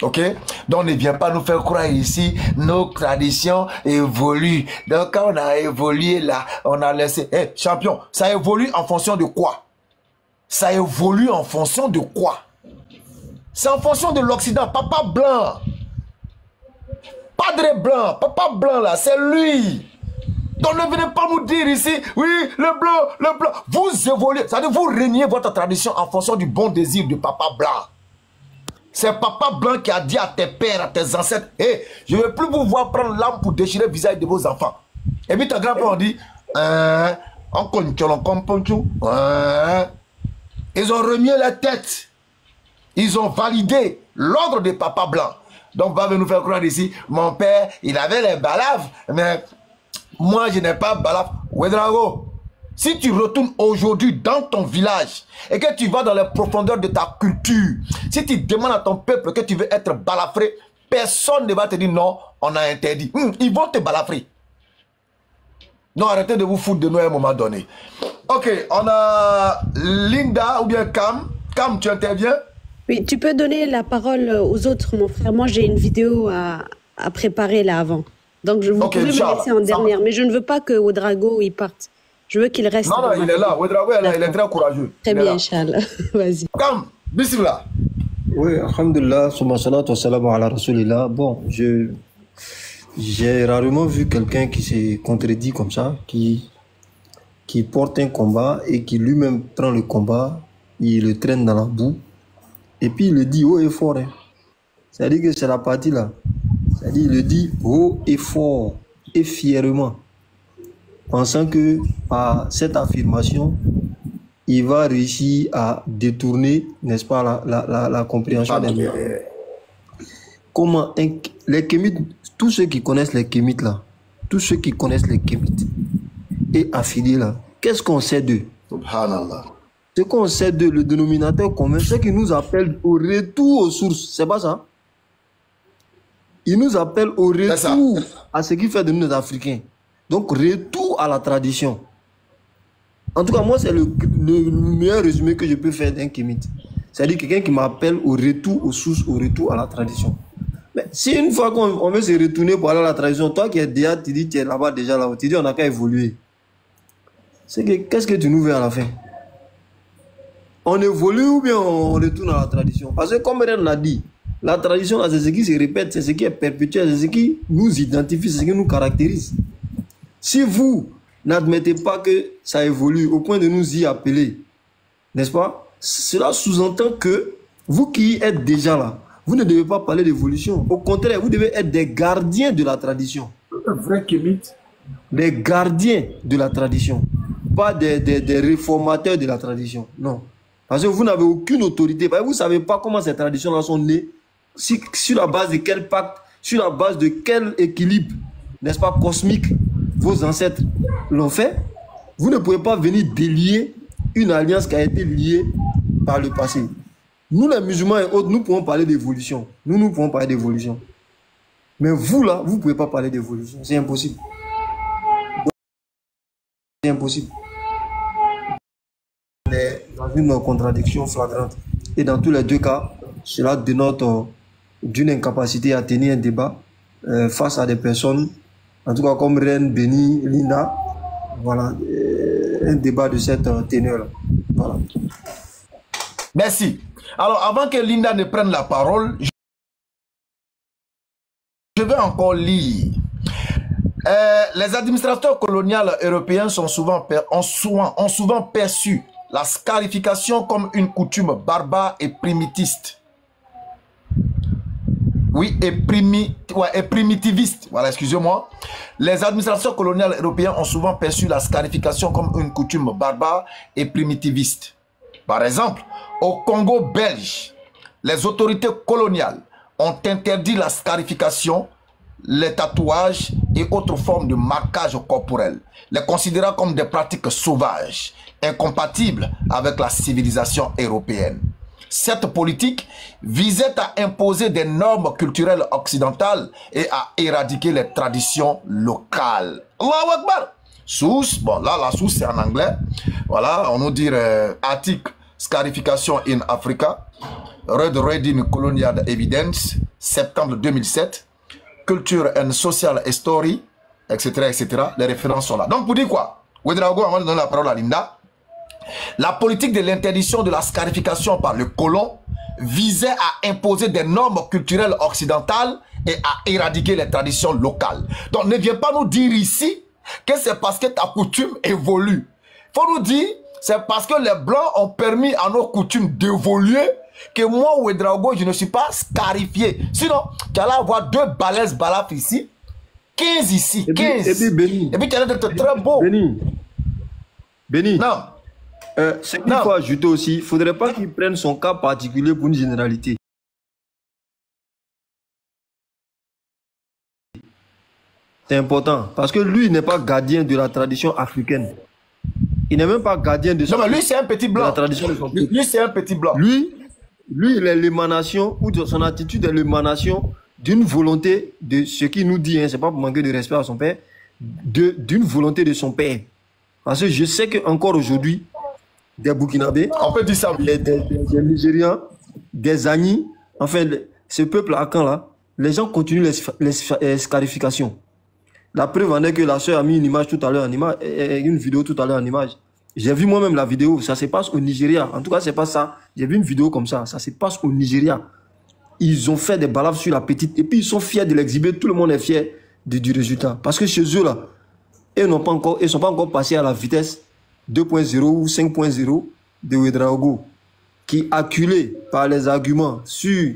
Speaker 1: Ok? Donc ne viens pas nous faire croire ici, nos traditions évoluent. Donc quand on a évolué là, on a laissé... Hey, champion, ça évolue en fonction de quoi? Ça évolue en fonction de quoi? C'est en fonction de l'Occident. Papa blanc. Padre blanc. Papa blanc là, c'est lui. Donc ne venez pas nous dire ici, oui, le blanc, le blanc. Vous évoluez, c'est-à-dire vous régnez votre tradition en fonction du bon désir de papa blanc. C'est papa blanc qui a dit à tes pères, à tes ancêtres, hey, je ne veux plus vous voir prendre l'âme pour déchirer le visage de vos enfants. Et puis ta grand-père dit, ils ont remis la tête. Ils ont validé l'ordre de papa blanc. Donc, va nous faire croire ici, mon père, il avait les balaves, mais moi, je n'ai pas balave. Ouedraogo, Si tu retournes aujourd'hui dans ton village et que tu vas dans les profondeurs de ta culture, si tu demandes à ton peuple que tu veux être balafré, personne ne va te dire non, on a interdit. Ils vont te balafrer. Non, arrêtez de vous foutre de nous à un moment donné. Ok, on a Linda ou bien Cam. Cam, tu interviens?
Speaker 10: Oui, tu peux donner la parole aux autres, mon frère. Moi, j'ai une vidéo à préparer là avant. Donc, vous pouvez me laisser en dernière. Mais je ne veux pas que Ouedraogo il parte. Je veux qu'il reste.
Speaker 1: Non, non, il est là. Ouedraogo, il est très courageux.
Speaker 10: Très bien, Inch'Allah. Vas-y.
Speaker 1: Cam, bismillah.
Speaker 2: Oui, alhamdulillah, summa salatu wassalamu ala rasulillah. Bon, j'ai rarement vu quelqu'un qui s'est contredit comme ça, qui porte un combat et qui lui-même prend le combat, il le traîne dans la boue, et puis il le dit haut et fort. Hein. C'est-à-dire que c'est la partie là. C'est-à-dire il le dit haut et fort et fièrement, pensant que par cette affirmation, il va réussir à détourner, n'est-ce pas, la compréhension des gens. Comment les Kémites, tous ceux qui connaissent les Kémites là, tous ceux qui connaissent les Kémites et affiliés là, qu'est-ce qu'on sait d'eux?
Speaker 1: Subhanallah.
Speaker 2: Ce qu'on sait d'eux, le dénominateur commun, c'est qu'ils nous appellent au retour aux sources. C'est pas ça? Ils nous appellent au retour à ce qui fait de nous des Africains. Donc, retour à la tradition. En tout cas, moi, c'est le meilleur résumé que je peux faire d'un Kémite. C'est-à-dire quelqu'un qui m'appelle au retour aux sources, au retour à la tradition. Mais si une fois qu'on veut se retourner pour aller à la tradition, toi qui es déjà, tu dis, tu es là-bas déjà là-haut, tu dis, on n'a qu'à évoluer. C'est que, qu'est-ce que tu nous veux à la fin? On évolue ou bien on retourne à la tradition? Parce que comme Ren l'a dit, la tradition, c'est ce qui se répète, c'est ce qui est perpétuel, c'est ce qui nous identifie, c'est ce qui nous caractérise. Si vous n'admettez pas que ça évolue au point de nous y appeler, n'est-ce pas? Cela sous-entend que vous qui êtes déjà là, vous ne devez pas parler d'évolution. Au contraire, vous devez être des gardiens de la tradition.
Speaker 11: Un vrai kémite.
Speaker 2: Des gardiens de la tradition. Pas des réformateurs de la tradition. Non. Parce que vous n'avez aucune autorité. Vous ne savez pas comment ces traditions-là sont nées. Sur la base de quel pacte, sur la base de quel équilibre, n'est-ce pas, cosmique, vos ancêtres l'ont fait. Vous ne pouvez pas venir délier une alliance qui a été liée par le passé. Nous, les musulmans et autres, nous pouvons parler d'évolution. Nous pouvons parler d'évolution. Mais vous, là, vous ne pouvez pas parler d'évolution. C'est impossible. C'est impossible. On est dans une contradiction flagrante. Et dans tous les deux cas, cela dénote d'une incapacité à tenir un débat face à des personnes, en tout cas comme Ren, Beni, Linda. Voilà, un débat de cette teneur-là. Voilà.
Speaker 1: Merci. Alors, avant que Linda ne prenne la parole, je vais encore lire. Les administrateurs coloniaux européens ont souvent perçu la scarification comme une coutume barbare et primitiviste. Oui, et primitiviste. Voilà, excusez-moi. Les administrateurs coloniaux européens ont souvent perçu la scarification comme une coutume barbare et primitiviste. Par exemple, au Congo belge, les autorités coloniales ont interdit la scarification, les tatouages et autres formes de marquage corporel, les considérant comme des pratiques sauvages, incompatibles avec la civilisation européenne. Cette politique visait à imposer des normes culturelles occidentales et à éradiquer les traditions locales. Allahu Akbar! Source, bon là la source c'est en anglais. Voilà, on nous dit article Scarification in Africa, Red Reading Colonial Evidence, septembre 2007, Culture and Social History, etc., etc. Les références sont là. Donc pour dire quoi? Ouedraogo, avant de donner la parole à Linda, la politique de l'interdiction de la scarification par le colon visait à imposer des normes culturelles occidentales et à éradiquer les traditions locales. Donc ne viens pas nous dire ici que c'est parce que ta coutume évolue. Il faut nous dire, c'est parce que les Blancs ont permis à nos coutumes d'évoluer que moi, Ouedraogo, je ne suis pas scarifié. Sinon, tu allais avoir 2 balaises balafres ici, 15 ici, 15. Et puis tu allais être très beau.
Speaker 2: Béni.
Speaker 1: Non.
Speaker 2: Ce qu'il faut ajouter aussi, il ne faudrait pas qu'il prenne son cas particulier pour une généralité. C'est important, parce que lui n'est pas gardien de la tradition africaine. Il n'est même pas gardien de
Speaker 1: non, mais lui, c'est un petit blanc.
Speaker 2: la tradition de son peuple.
Speaker 1: Lui, c'est un petit blanc.
Speaker 2: Lui, il est l'émanation, ou de son attitude est l'émanation d'une volonté de ce qu'il nous dit, hein, c'est pas pour manquer de respect à son père, d'une volonté de son père. Parce que je sais qu'encore aujourd'hui, des Burkinabés,
Speaker 1: on peut dire ça,
Speaker 2: des Nigérians, des Agnis, enfin, ce peuple à Caen là, les gens continuent les scarifications. La preuve en est que la soeur a mis une image tout à l'heure en image, une vidéo tout à l'heure en image. J'ai vu moi-même la vidéo, ça se passe au Nigeria. En tout cas, c'est pas ça. J'ai vu une vidéo comme ça se passe au Nigeria. Ils ont fait des balafres sur la petite et puis ils sont fiers de l'exhiber. Tout le monde est fier du résultat. Parce que chez eux là, ils ne sont pas encore passés à la vitesse 2.0 ou 5.0 de Ouedraogo, qui acculé par les arguments sur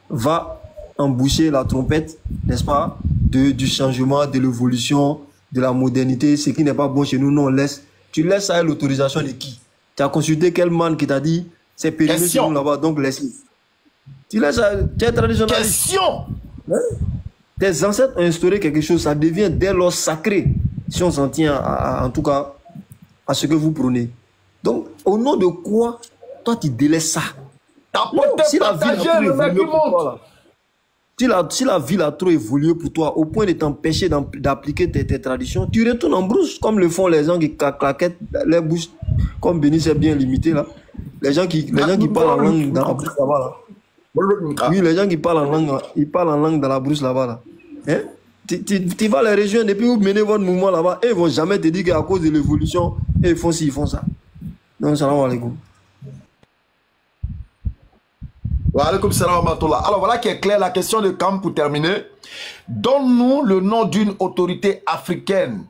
Speaker 2: va emboucher la trompette, n'est-ce pas, du changement, de l'évolution, de la modernité, ce qui n'est pas bon chez nous, non, laisse. Tu laisses ça à l'autorisation de qui? Tu as consulté quel man qui t'a dit c'est périmé chez nous là-bas, donc laisse. Tu laisses ça, tu es traditionnaliste.
Speaker 1: Question.
Speaker 2: Hein? Tes ancêtres ont instauré quelque chose, ça devient dès lors sacré, si on s'en tient en tout cas à ce que vous prônez. Donc, au nom de quoi, toi tu délaisses ça? Si la ville a trop évolué pour toi, au point de t'empêcher d'appliquer tes traditions, tu retournes en brousse, comme le font les gens qui claquettent les bouches, comme Béni c'est bien limité là. Les gens qui parlent en langue dans la brousse là-bas là. Oui, les gens qui parlent en langue, ils parlent en langue dans la brousse là-bas là. Hein? Tu vas les régions, depuis vous menez votre mouvement là-bas, et ils ne vont jamais te dire qu'à cause de l'évolution, ils font ci, ils font ça. Donc, salam alaikum.
Speaker 1: Wa alaikum salam wa rahmatullah. Alors voilà qui est clair, la question de Kam pour terminer. Donne-nous le nom d'une autorité africaine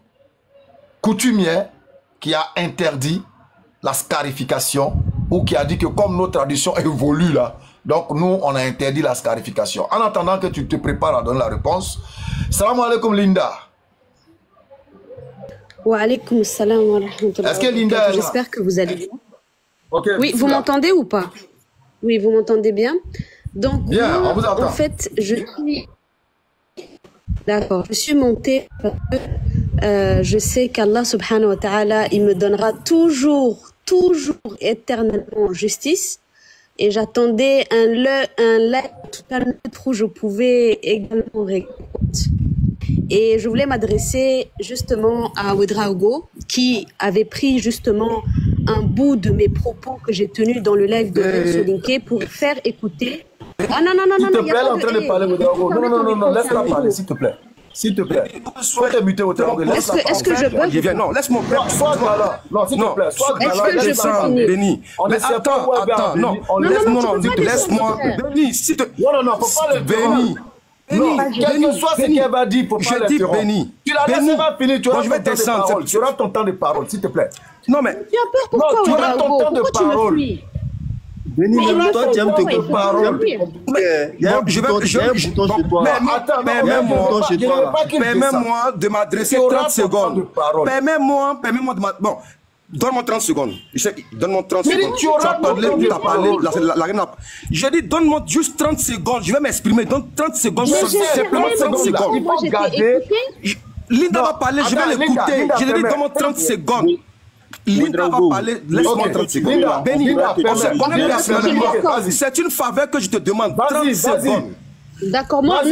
Speaker 1: coutumière qui a interdit la scarification ou qui a dit que comme nos traditions évoluent là, donc nous on a interdit la scarification. En attendant que tu te prépares à donner la réponse, salam alaikum Linda.
Speaker 10: Wa alaikum salam wa rahmatullah.
Speaker 1: Est-ce que Linda...
Speaker 10: J'espère que vous allez bien.
Speaker 1: Okay,
Speaker 10: oui, vous m'entendez ou pas? Oui, vous m'entendez bien. Donc,
Speaker 1: bien,
Speaker 10: moi,
Speaker 1: on vous entend.
Speaker 10: En fait, je suis... D'accord. Je suis montée parce que je sais qu'Allah subhanahu wa ta'ala, il me donnera toujours, éternellement justice. Et j'attendais un lettre où je pouvais également régler. Et je voulais m'adresser justement à Ouedraogo, qui avait pris justement un bout de mes propos que j'ai tenus dans le live de Solinké pour faire écouter. Ah non,
Speaker 1: s'il te plaît, elle est en train de parler, Ouedraogo. Non, laisse-la parler, s'il te plaît. S'il te plaît. Sois muté au terrain.
Speaker 10: Est-ce que je peux...
Speaker 8: Non, laisse-moi.
Speaker 1: Sois là. Non, s'il te plaît.
Speaker 10: Est-ce que je peux finir?
Speaker 8: Béni. Mais attends. Non, laisse-moi. Béni, s'il te...
Speaker 1: Non, faut pas le
Speaker 8: Béni.
Speaker 1: Non, quel que soit ce qu'elle va dire, pour pas l'interrompre.
Speaker 8: Béni.
Speaker 1: Tu la laisses pas finir, tu auras ton temps de parole. Tu auras ton temps de parole, s'il te plaît.
Speaker 8: Non, mais...
Speaker 10: Tu as peur pourquoi,
Speaker 1: tu auras ton temps de parole.
Speaker 2: Béni, toi, tu aimes te parole.
Speaker 8: Permets-moi de m'adresser 30 secondes. Permets-moi de m'adresser... Bon. Donne-moi 30 secondes. Donne-moi 30 secondes. Tu as parlé, la reine a... Je dis, donne-moi juste 30 secondes. Je vais m'exprimer. Donne 30 secondes. Simplement 30 secondes.
Speaker 1: Il faut garder...
Speaker 8: Linda va parler, je vais l'écouter. Je lui dis, donne-moi 30 secondes. Linda va parler, laisse-moi 30 secondes. Béni, c'est une faveur que je te demande. 30 secondes.
Speaker 10: D'accord, moi je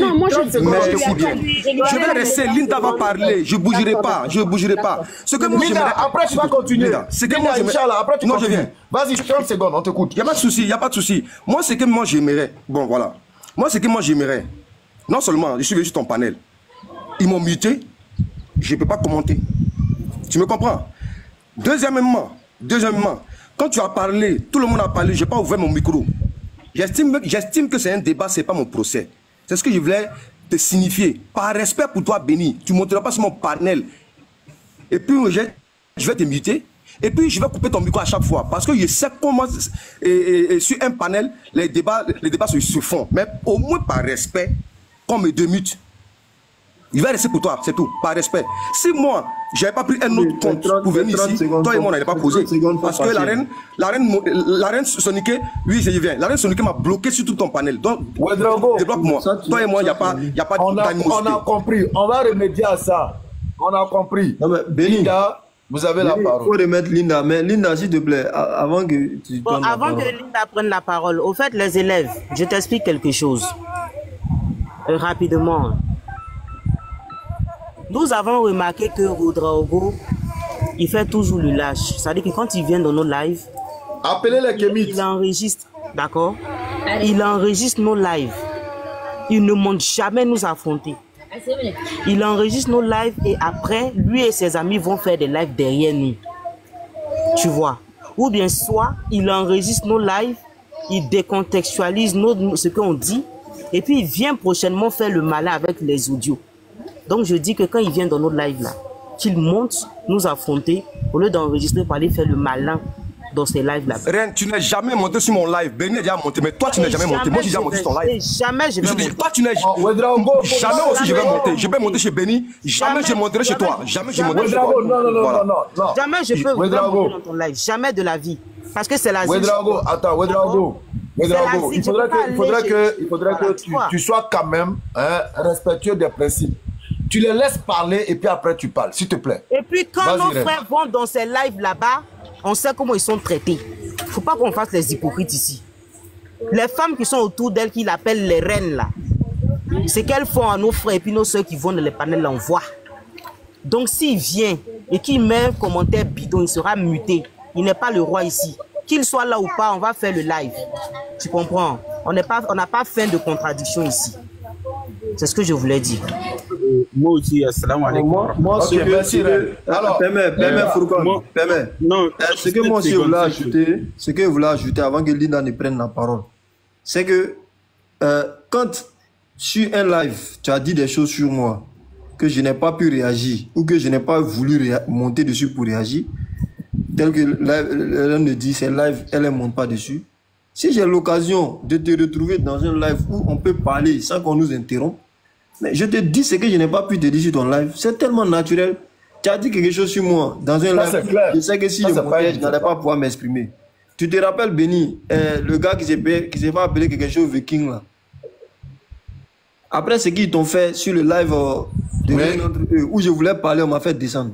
Speaker 8: vais rester, Linda va parler, je ne bougerai pas, Ce que moi
Speaker 1: Linda, après tu vas continuer.
Speaker 8: C'est que moi
Speaker 1: après tu continues. Vas-y, 30 secondes, on t'écoute.
Speaker 8: Il n'y a pas de souci, Moi, ce que moi j'aimerais, non seulement je suis venu sur ton panel, ils m'ont muté, je ne peux pas commenter. Tu me comprends? Deuxièmement, quand tu as parlé, tout le monde a parlé, je n'ai pas ouvert mon micro. J'estime que c'est un débat, ce n'est pas mon procès. C'est ce que je voulais te signifier. Par respect pour toi, Béni, tu ne monteras pas sur mon panel. Et puis, je vais te muter. Et puis, je vais couper ton micro à chaque fois. Parce que je sais comment, sur un panel, les débats se font. Mais au moins par respect, qu'on me démute. Il va rester pour toi, c'est tout, par respect. Si moi, je n'avais pas pris un autre compte pour venir ici, toi et moi, on n'allait pas poser. Parce que la reine Soniké, oui, je viens. La reine Soniké m'a bloqué sur tout ton panel. Donc, débloque-moi. Toi et moi, il n'y a pas d'animosité.
Speaker 1: On a compris. On va remédier à ça. On a compris.
Speaker 2: Non, mais Béni,
Speaker 1: Linda, vous avez la parole.
Speaker 2: Il faut remettre Linda. Mais Linda, s'il te plaît, avant que tu
Speaker 6: bon, avant que Linda prenne la parole, au fait, les élèves, je t'explique quelque chose. Rapidement. Nous avons remarqué que Ouedraogo, il fait toujours le lâche. C'est-à-dire que quand il vient dans nos lives,
Speaker 1: appelez les Kémites.
Speaker 6: Il enregistre, d'accord? Il enregistre nos lives. Il ne monte jamais nous affronter. Il enregistre nos lives et après, lui et ses amis vont faire des lives derrière nous. Tu vois? Ou bien soit, il enregistre nos lives, il décontextualise ce qu'on dit et puis il vient prochainement faire le malin avec les audios. Donc je dis que quand il vient dans nos lives là, qu'il monte nous affronter au lieu d'enregistrer pour aller faire le malin dans ces lives là.
Speaker 8: Ren, tu n'es jamais monté sur mon live. Béni est déjà monté, mais toi tu n'es jamais monté. Moi j'ai déjà monté sur ton live.
Speaker 6: Jamais je vais monter.
Speaker 8: Toi tu n'es jamais aussi je vais monter. Je vais monter chez Béni. Jamais je monterai chez toi. Jamais je monterai chez toi.
Speaker 1: Non.
Speaker 6: Jamais je peux monter dans ton live. Jamais de la vie. Parce que c'est la vie.
Speaker 1: Attends, il faudrait que tu sois quand même respectueux des principes. Tu les laisses parler et puis après tu parles, s'il te plaît.
Speaker 6: Et puis quand nos frères vont dans ces lives là-bas, on sait comment ils sont traités. Il ne faut pas qu'on fasse les hypocrites ici. Les femmes qui sont autour d'elles, qui l'appellent les reines là, c'est qu'elles font à nos frères et puis nos soeurs qui vont dans les panels l'envoient. Donc s'il vient et qu'il met un commentaire bidon, il sera muté. Il n'est pas le roi ici. Qu'il soit là ou pas, on va faire le live. Tu comprends? On n'a pas faim de contradiction ici. C'est ce que je voulais dire.
Speaker 11: Moi aussi, assalamu alaikum.
Speaker 2: Moi, ce que moi aussi je voulais ajouter avant que Linda ne prenne la parole, c'est que quand sur un live, tu as dit des choses sur moi que je n'ai pas pu réagir ou que je n'ai pas voulu monter dessus pour réagir, tel que l'un ne dit, c'est live, elle ne monte pas dessus. Si j'ai l'occasion de te retrouver dans un live où on peut parler sans qu'on nous interrompe, mais je te dis ce que je n'ai pas pu te dire sur ton live. C'est tellement naturel. Tu as dit quelque chose sur moi dans un live. Je sais que si je montais, je n'allais pas pouvoir m'exprimer. Tu te rappelles, Béni, le gars qui s'est fait appeler quelque chose Viking là. Après ce qu'ils t'ont fait sur le live de l'un d'entre eux, où je voulais parler, on m'a fait descendre.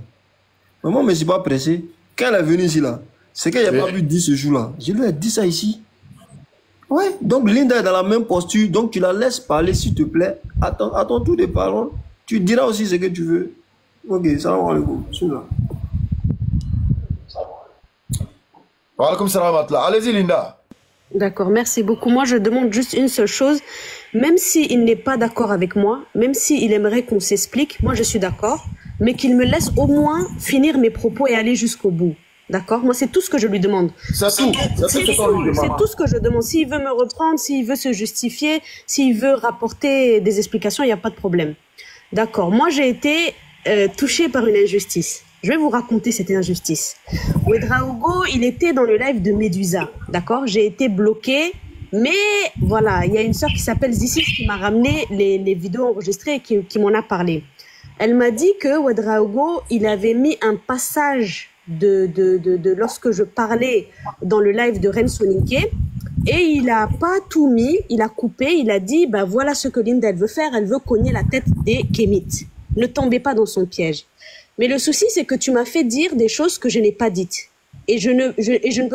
Speaker 2: Mais moi, je ne me suis pas pressé. Quand elle est venue ici là, c'est qu'elle n'a pas pu dire ce jour-là. Je lui ai dit ça ici. Ouais, donc Linda est dans la même posture, donc tu la laisses parler s'il te plaît. À ton tour de parole, tu diras aussi ce que tu veux. Ok, salam alaikum.
Speaker 1: Allez-y Linda.
Speaker 10: D'accord, merci beaucoup. Moi, je demande juste une seule chose. Même s'il n'est pas d'accord avec moi, même s'il aimerait qu'on s'explique, moi je suis d'accord, mais qu'il me laisse au moins finir mes propos et aller jusqu'au bout. D'accord? Moi, c'est tout ce que je lui demande. C'est tout. C'est tout ce que je demande. S'il veut me reprendre, s'il veut se justifier, s'il veut rapporter des explications, il n'y a pas de problème. D'accord. Moi, j'ai été touchée par une injustice. Je vais vous raconter cette injustice. Ouedraogo, il était dans le live de Medusa. D'accord? J'ai été bloquée. Mais voilà, il y a une sœur qui s'appelle Zissis qui m'a ramené les vidéos enregistrées et qui m'en a parlé. Elle m'a dit que Ouedraogo, il avait mis un passage de lorsque je parlais dans le live de Ren Soninke et il a pas tout mis, il a coupé, il a dit bah voilà ce que Linda elle veut faire, elle veut cogner la tête des Kémites. Ne tombez pas dans son piège. Mais le souci c'est que tu m'as fait dire des choses que je n'ai pas dites et je ne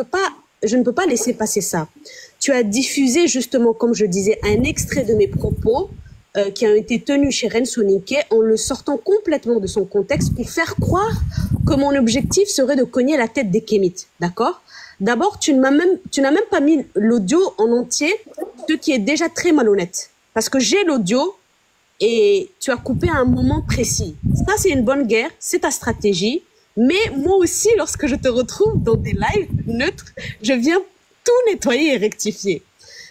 Speaker 10: peux pas laisser passer ça. Tu as diffusé justement, comme je disais, un extrait de mes propos qui ont été tenus chez Ren Soninke en le sortant complètement de son contexte pour faire croire que mon objectif serait de cogner la tête des Kémites. D'accord? D'abord, tu n'as même pas mis l'audio en entier, ce qui est déjà très malhonnête. Parce que j'ai l'audio et tu as coupé à un moment précis. Ça, c'est une bonne guerre, c'est ta stratégie. Mais moi aussi, lorsque je te retrouve dans des lives neutres, je viens tout nettoyer et rectifier.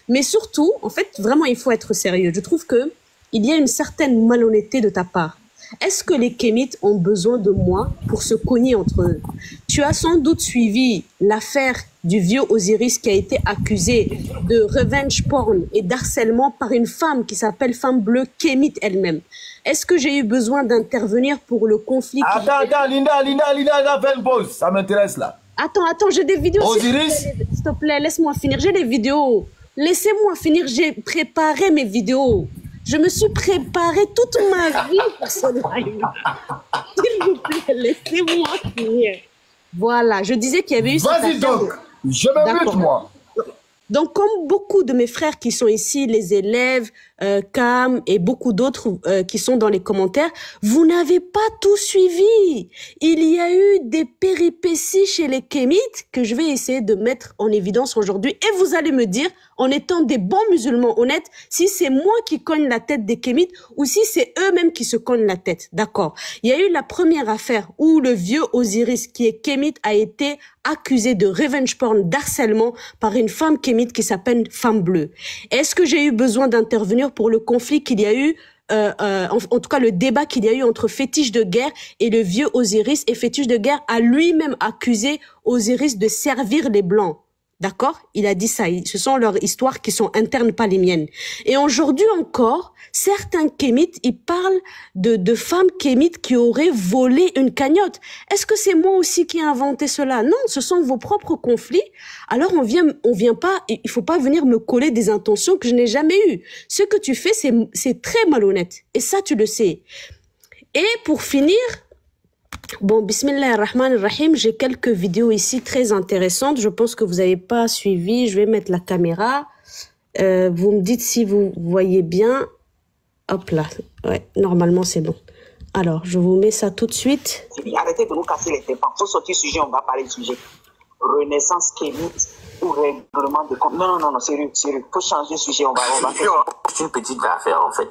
Speaker 10: Mais surtout, en fait, vraiment, il faut être sérieux. Je trouve que il y a une certaine malhonnêteté de ta part. Est-ce que les Kémites ont besoin de moi pour se cogner entre eux? Tu as sans doute suivi l'affaire du vieux Osiris qui a été accusé de revenge porn et d'harcèlement par une femme qui s'appelle Femme Bleue Kémite elle-même. Est-ce que j'ai eu besoin d'intervenir pour le conflit?
Speaker 1: Attends, Linda, fais une pause. Ça m'intéresse là.
Speaker 10: Attends, j'ai des vidéos.
Speaker 1: Osiris?
Speaker 10: S'il te plaît, laisse-moi finir. J'ai des vidéos. Laissez-moi finir. J'ai préparé mes vidéos. Je me suis préparé toute ma vie pour ce live. S'il S'il vous plaît, laissez-moi finir. Voilà, je disais qu'il y avait eu cette affaire.
Speaker 1: Vas-y donc, je me mute moi.
Speaker 10: Donc, comme beaucoup de mes frères qui sont ici, les élèves, Cam et beaucoup d'autres qui sont dans les commentaires, vous n'avez pas tout suivi. Il y a eu des péripéties chez les Kémites que je vais essayer de mettre en évidence aujourd'hui. Et vous allez me dire, en étant des bons musulmans honnêtes, si c'est moi qui cogne la tête des Kémites ou si c'est eux-mêmes qui se cognent la tête. D'accord. Il y a eu la première affaire où le vieux Osiris, qui est Kémite, a été accusé de revenge porn, d'harcèlement par une femme kémite qui s'appelle Femme Bleue. Est-ce que j'ai eu besoin d'intervenir pour le conflit qu'il y a eu, en tout cas le débat qu'il y a eu entre Fétiche de Guerre et le vieux Osiris, et Fétiche de Guerre a lui-même accusé Osiris de servir les Blancs. D'accord? Il a dit ça. Ce sont leurs histoires qui sont internes, pas les miennes. Et aujourd'hui encore, certains kémites, ils parlent de femmes kémites qui auraient volé une cagnotte. Est-ce que c'est moi aussi qui ai inventé cela? Non, ce sont vos propres conflits. Alors on vient pas, il faut pas venir me coller des intentions que je n'ai jamais eues. Ce que tu fais, c'est très malhonnête. Et ça, tu le sais. Et pour finir, bon, bismillahirrahmanirrahim, j'ai quelques vidéos ici très intéressantes. Je pense que vous n'avez pas suivi. Je vais mettre la caméra. Vous me dites si vous voyez bien. Hop là. Ouais, normalement c'est bon. Alors, je vous mets ça tout de suite.
Speaker 12: Arrêtez de nous casser les tépans. Faut sortir du sujet, on va parler du sujet. Renaissance kémite ou règlement de compte. Non, sérieux. Faut changer de sujet, on va
Speaker 13: c'est une petite affaire en fait.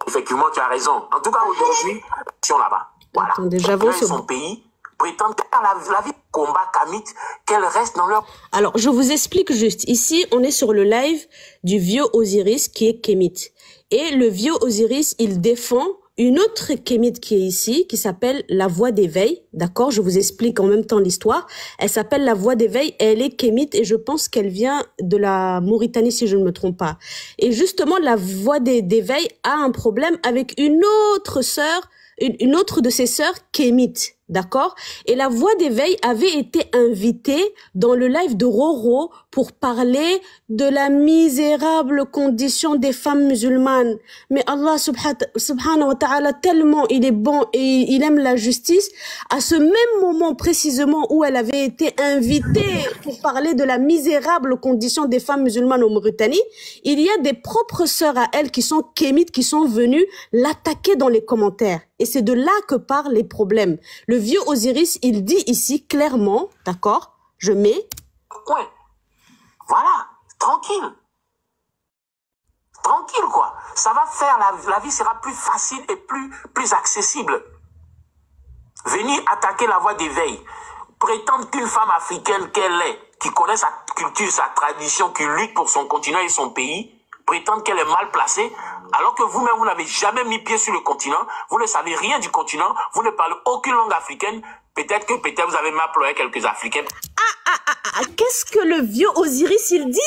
Speaker 13: Effectivement, tu as raison. En tout cas, aujourd'hui, si on là-bas. Voilà.
Speaker 10: Attendez, j'avance.
Speaker 13: Son pays prétendent qu'à la vie combat kamite, qu'elle reste dans leur...
Speaker 10: Alors, je vous explique juste. Ici, on est sur le live du vieux Osiris qui est kémite. Et le vieux Osiris, il défend une autre kémite qui est ici, qui s'appelle la Voix d'éveil. D'accord? Je vous explique en même temps l'histoire. Elle s'appelle la Voix d'éveil et elle est kémite et je pense qu'elle vient de la Mauritanie si je ne me trompe pas. Et justement, la Voix d'éveil a un problème avec une autre sœur, une autre de ses sœurs kémite. D'accord? Et la Voix d'éveil avait été invitée dans le live de Roro pour parler de la misérable condition des femmes musulmanes. Mais Allah subhanahu wa ta'ala, tellement il est bon et il aime la justice, à ce même moment précisément où elle avait été invitée pour parler de la misérable condition des femmes musulmanes en Mauritanie, il y a des propres sœurs à elle qui sont kémites, qui sont venues l'attaquer dans les commentaires. Et c'est de là que partent les problèmes. Le vieux Osiris, il dit ici clairement, d'accord, je mets...
Speaker 13: Ouais. Voilà, tranquille. Tranquille, quoi. Ça va faire, la vie sera plus facile et plus accessible. Venir attaquer la Voix d'éveil, prétendre qu'une femme africaine qu'elle est, qui connaît sa culture, sa tradition, qui lutte pour son continent et son pays, prétendre qu'elle est mal placée, alors que vous-même, vous n'avez jamais mis pied sur le continent, vous ne savez rien du continent, vous ne parlez aucune langue africaine, peut-être vous avez mal pleuré quelques Africains.
Speaker 10: Qu'est-ce que le vieux Osiris, il dit?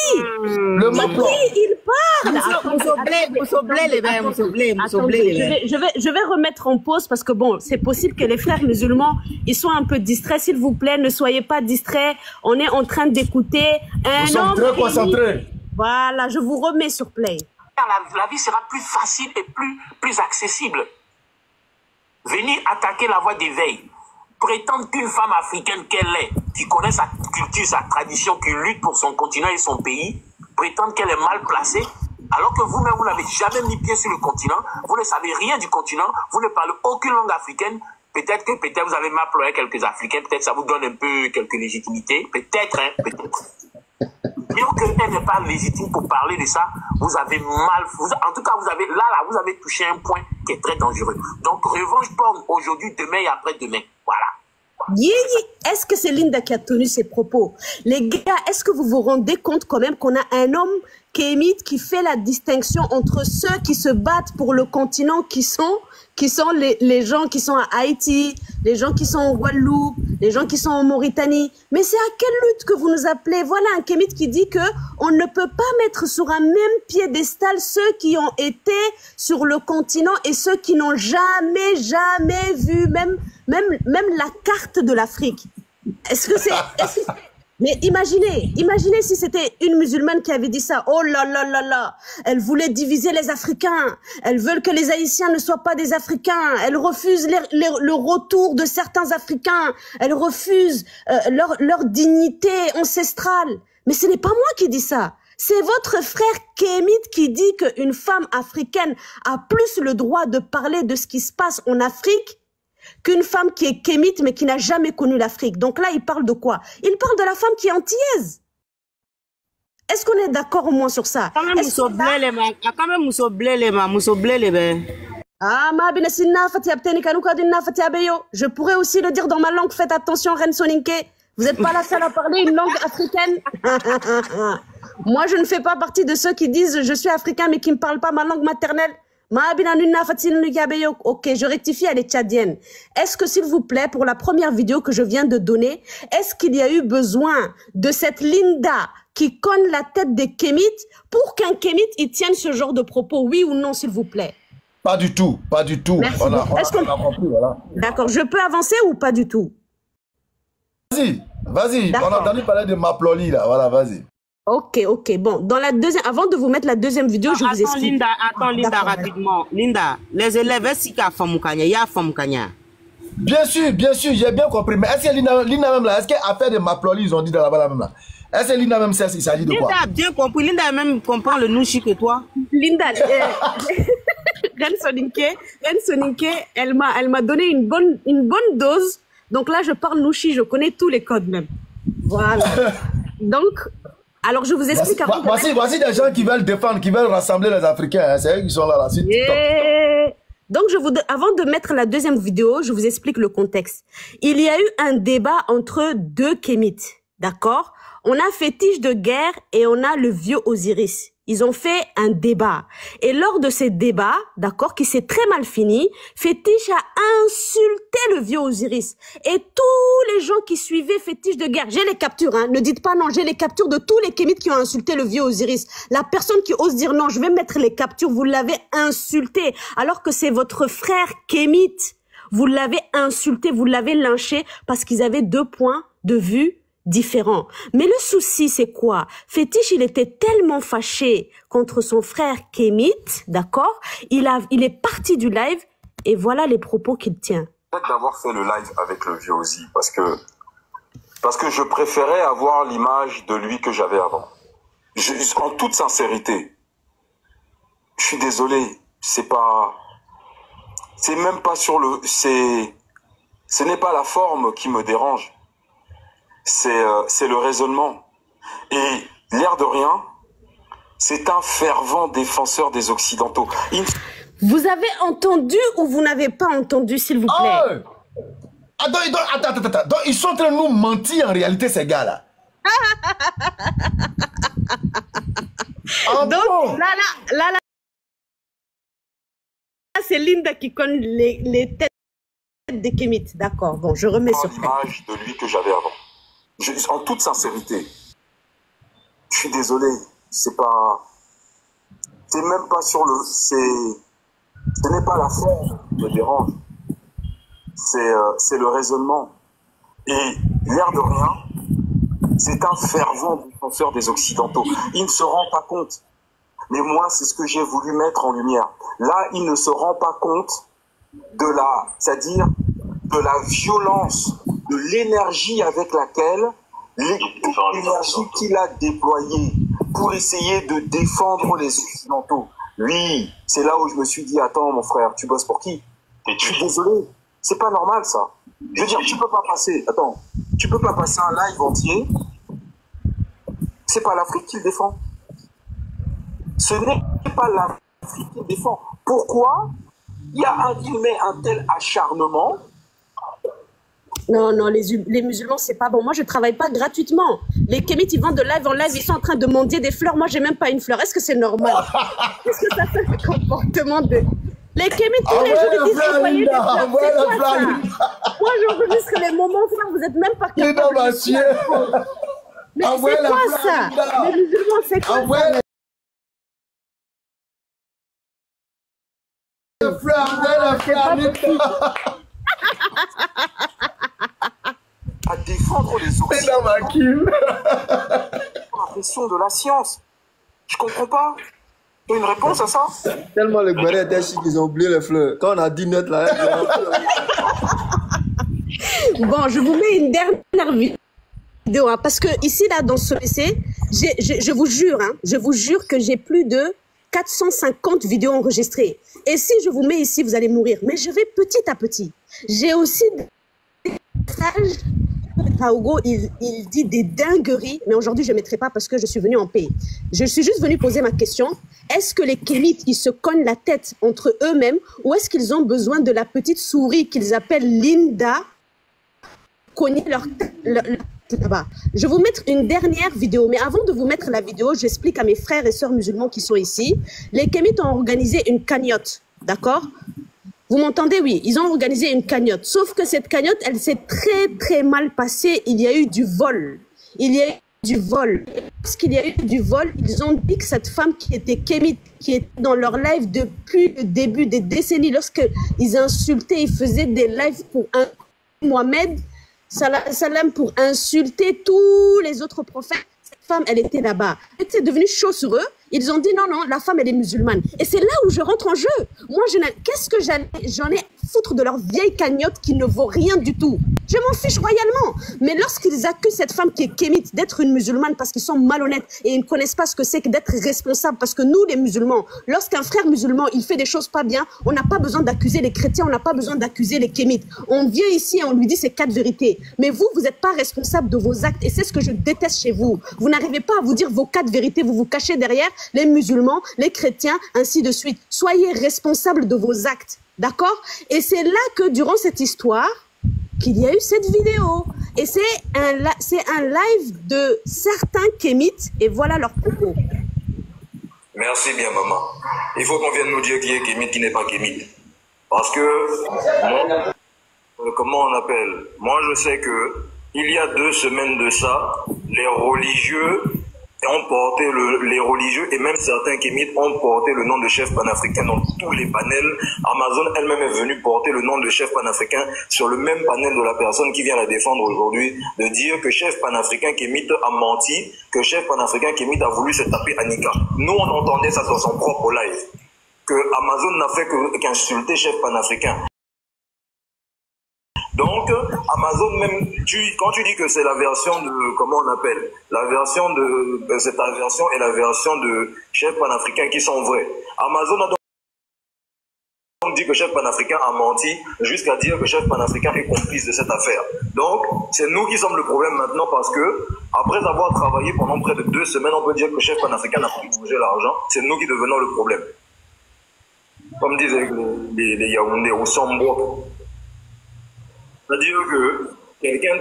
Speaker 1: Le Maplo.
Speaker 10: Il parle. Je vais remettre en pause parce que bon, c'est possible que les frères musulmans, ils soient un peu distraits. S'il vous plaît, ne soyez pas distraits. On est en train d'écouter un homme.
Speaker 1: Très concentrés.
Speaker 10: Voilà, je vous remets sur play.
Speaker 13: La vie sera plus facile et plus accessible. Venir attaquer la Voix d'éveil, prétendre qu'une femme africaine qu'elle est, qui connaît sa culture, sa tradition, qui lutte pour son continent et son pays, prétendre qu'elle est mal placée, alors que vous-même, vous n'avez jamais mis pied sur le continent, vous ne savez rien du continent, vous ne parlez aucune langue africaine, peut-être vous avez mal pleuré quelques Africains, peut-être ça vous donne un peu quelques légitimités, peut-être. Dire qu'elle n'est pas légitime pour parler de ça, vous avez mal, en tout cas, vous avez touché un point qui est très dangereux. Donc, revanche porn aujourd'hui, demain et après-demain. Voilà.
Speaker 10: Est-ce que c'est Linda qui a tenu ses propos? Les gars, est-ce que vous vous rendez compte quand même qu'on a un homme kémite qui fait la distinction entre ceux qui se battent pour le continent, qui sont les gens qui sont à Haïti, les gens qui sont en Guadeloupe, les gens qui sont en Mauritanie. Mais c'est à quelle lutte que vous nous appelez? Voilà un kémite qui dit que on ne peut pas mettre sur un même piédestal ceux qui ont été sur le continent et ceux qui n'ont jamais vu même la carte de l'Afrique. Est-ce que c'est Mais imaginez si c'était une musulmane qui avait dit ça. Oh là là là là. Elle voulait diviser les Africains. Elles veulent que les Haïtiens ne soient pas des Africains. Elle refuse le retour de certains Africains. Elle refuse leur dignité ancestrale. Mais ce n'est pas moi qui dis ça. C'est votre frère Kémit qui dit qu'une femme africaine a plus le droit de parler de ce qui se passe en Afrique qu'une femme qui est kémite mais qui n'a jamais connu l'Afrique. Donc là, il parle de quoi? Il parle de la femme qui est antillaise. Est-ce qu'on est d'accord au moins sur ça? Ah, je pourrais aussi le dire dans ma langue. Faites attention, Reine Soninké. Vous n'êtes pas la seule à parler une langue africaine. Moi, je ne fais pas partie de ceux qui disent je suis africain mais qui ne parlent pas ma langue maternelle. Ok, je rectifie, elle est tchadienne. Est-ce que, s'il vous plaît, pour la première vidéo que je viens de donner, est-ce qu'il y a eu besoin de cette Linda qui cogne la tête des Kémites pour qu'un Kémite y tienne ce genre de propos? Oui ou non, s'il vous plaît?
Speaker 1: Pas du tout, pas du tout. On a compris, voilà.
Speaker 10: D'accord, je peux avancer ou pas du tout?
Speaker 1: Vas-y, vas-y. On a entendu parler de Maploli, là. Voilà, vas-y.
Speaker 10: Ok, ok. Bon, dans la deuxième, avant de vous mettre la deuxième vidéo, je vous explique.
Speaker 14: Attends, Linda, rapidement. Linda, les élèves, est-ce qu'il y a Famukanya? Il y a Famukanya.
Speaker 1: Bien sûr, j'ai bien compris. Mais est-ce que Linda même là, est-ce qu'affaire de Maploli, ils ont dit dans là-bas même là? Est-ce que Linda même sait il s'agit de quoi?
Speaker 14: Linda a bien compris. Linda même comprend le nouchi que toi.
Speaker 10: Linda, Reine Soninké, elle m'a donné une bonne dose. Donc là, je parle nouchi, je connais tous les codes même. Voilà. Donc, alors je vous explique.
Speaker 1: Voici des gens qui veulent défendre, qui veulent rassembler les Africains. Hein. C'est eux qui sont là.
Speaker 10: Donc, avant de mettre la deuxième vidéo, je vous explique le contexte. Il y a eu un débat entre deux Kémites, d'accord? On a Fétiche de guerre et on a le vieux Osiris. Ils ont fait un débat. Et lors de ces débats, d'accord, qui s'est très mal fini, Fétiche a insulté le vieux Osiris. Et tous les gens qui suivaient Fétiche de guerre, j'ai les captures, hein, ne dites pas non, j'ai les captures de tous les Kémites qui ont insulté le vieux Osiris. La personne qui ose dire non, je vais mettre les captures, vous l'avez insulté, alors que c'est votre frère Kémite. Vous l'avez insulté, vous l'avez lynché parce qu'ils avaient 2 points de vue différents. Mais le souci, c'est quoi? Fétiche, il était tellement fâché contre son frère Kémite, d'accord? Il est parti du live et voilà les propos qu'il tient.
Speaker 15: Peut-être d'avoir fait le live avec le vieux Ozzy parce que je préférais avoir l'image de lui que j'avais avant. En toute sincérité, je suis désolé, c'est même pas sur le, ce n'est pas la forme qui me dérange. C'est le raisonnement. Et l'air de rien, c'est un fervent défenseur des Occidentaux.
Speaker 10: Vous avez entendu ou vous n'avez pas entendu, s'il vous plaît?
Speaker 1: Attends, donc, ils sont en train de nous mentir en réalité, ces gars-là.
Speaker 10: Donc, là, c'est Linda qui cogne les têtes des Kémites. D'accord, bon, je remets sur
Speaker 15: l'image de lui que j'avais avant. En toute sincérité, je suis désolé, c'est même pas sur le, ce n'est pas la forme qui me dérange, c'est le raisonnement. Et l'air de rien, c'est un fervent défenseur des Occidentaux. Il ne se rend pas compte. Mais moi, c'est ce que j'ai voulu mettre en lumière. Là, il ne se rend pas compte c'est-à-dire de la violence, de l'énergie avec laquelle, l'énergie qu'il a déployée pour essayer de défendre les Occidentaux. Oui, c'est là où je me suis dit, attends mon frère, tu bosses pour qui? Je suis désolé, c'est pas normal ça. Je veux dire, tu peux pas passer un live entier, c'est pas l'Afrique qu'il défend. Ce n'est pas l'Afrique qu'il défend. Pourquoi il met un tel acharnement?
Speaker 10: Non, les musulmans, c'est pas bon. Moi, je travaille pas gratuitement. Les Kémites, ils vont de live en live, ils sont en train de mendier des fleurs. Moi, j'ai même pas une fleur. Est-ce que c'est normal? Est-ce que ça fait un comportement de... Les Kémites, tous les jours, ils disent envoyer des fleurs. C'est quoi ça? Moi, j'enregistre les moments forts, vous êtes même pas capable. Mais c'est quoi ça? Les musulmans, c'est quoi ça?
Speaker 15: défendre les Occidentaux. La question de la science. Je comprends pas. Tu as une réponse à ça?
Speaker 2: Tellement les Guaris étaient chics qu'ils ont oublié les fleurs. Quand on a dit net là,
Speaker 10: bon, je vous mets une dernière vidéo, hein, parce que ici, là, dans ce PC, je vous jure que j'ai plus de 450 vidéos enregistrées. Et si je vous mets ici, vous allez mourir. Mais je vais petit à petit. J'ai aussi des messages. Hugo, il dit des dingueries, mais aujourd'hui, je ne mettrai pas parce que je suis venue en paix. Je suis juste venue poser ma question. Est-ce que les Kémites, ils se cognent la tête entre eux-mêmes ou est-ce qu'ils ont besoin de la petite souris qu'ils appellent Linda cogner leur là-bas? Je vais vous mettre une dernière vidéo, mais avant de vous mettre la vidéo, j'explique à mes frères et sœurs musulmans qui sont ici. Les Kémites ont organisé une cagnotte, d'accord? Vous m'entendez? Oui, ils ont organisé une cagnotte. Sauf que cette cagnotte, elle s'est très mal passée. Il y a eu du vol. Parce qu'il y a eu du vol, ils ont dit que cette femme qui était kémite, qui était dans leur live depuis le début des décennies, lorsqu'ils insultaient, ils faisaient des lives pour un Mohamed, salam, pour insulter tous les autres prophètes. Cette femme, elle était là-bas. C'est devenu chaud sur eux. Ils ont dit non, la femme, elle est musulmane. Et c'est là où je rentre en jeu. Moi, qu'est-ce que j'en ai foutre de leur vieille cagnotte qui ne vaut rien du tout? Je m'en fiche royalement. Mais lorsqu'ils accusent cette femme qui est kémite d'être une musulmane parce qu'ils sont malhonnêtes et ils ne connaissent pas ce que c'est que d'être responsable, parce que nous, les musulmans, lorsqu'un frère musulman, il fait des choses pas bien, on n'a pas besoin d'accuser les chrétiens, on n'a pas besoin d'accuser les kémites. On vient ici et on lui dit ces 4 vérités. Mais vous, vous n'êtes pas responsable de vos actes et c'est ce que je déteste chez vous. Vous n'arrivez pas à vous dire vos 4 vérités, vous vous cachez derrière les musulmans, les chrétiens, ainsi de suite. Soyez responsables de vos actes, d'accord? Et c'est là que, durant cette histoire, qu'il y a eu cette vidéo. Et c'est un live de certains kémites, et voilà leurs propos.
Speaker 16: Merci bien, maman. Il faut qu'on vienne nous dire qui est kémite, qui n'est pas kémite. Parce que, comment on appelle? Moi, je sais que il y a 2 semaines de ça, les religieux et même certains kémites ont porté le nom de chef panafricain dans tous les panels. Amazon elle-même est venue porter le nom de chef panafricain sur le même panel de la personne qui vient la défendre aujourd'hui, de dire que chef panafricain kémite a menti, que chef panafricain kémite a voulu se taper Annika. Nous, on entendait ça dans son propre live, que Amazon n'a fait qu'insulter chef panafricain. Donc, Amazon, même, quand tu dis que c'est la version de, comment on appelle, la version de, c'est ta version et la version de chef panafricain qui sont vraies. Amazon a donc dit que chef panafricain a menti jusqu'à dire que chef panafricain est complice de cette affaire. Donc, c'est nous qui sommes le problème maintenant parce que, après avoir travaillé pendant près de 2 semaines, on peut dire que chef panafricain n'a pas bougé l'argent. C'est nous qui devenons le problème. Comme disaient les Yaoundé ou Sambo. C'est-à-dire que quelqu'un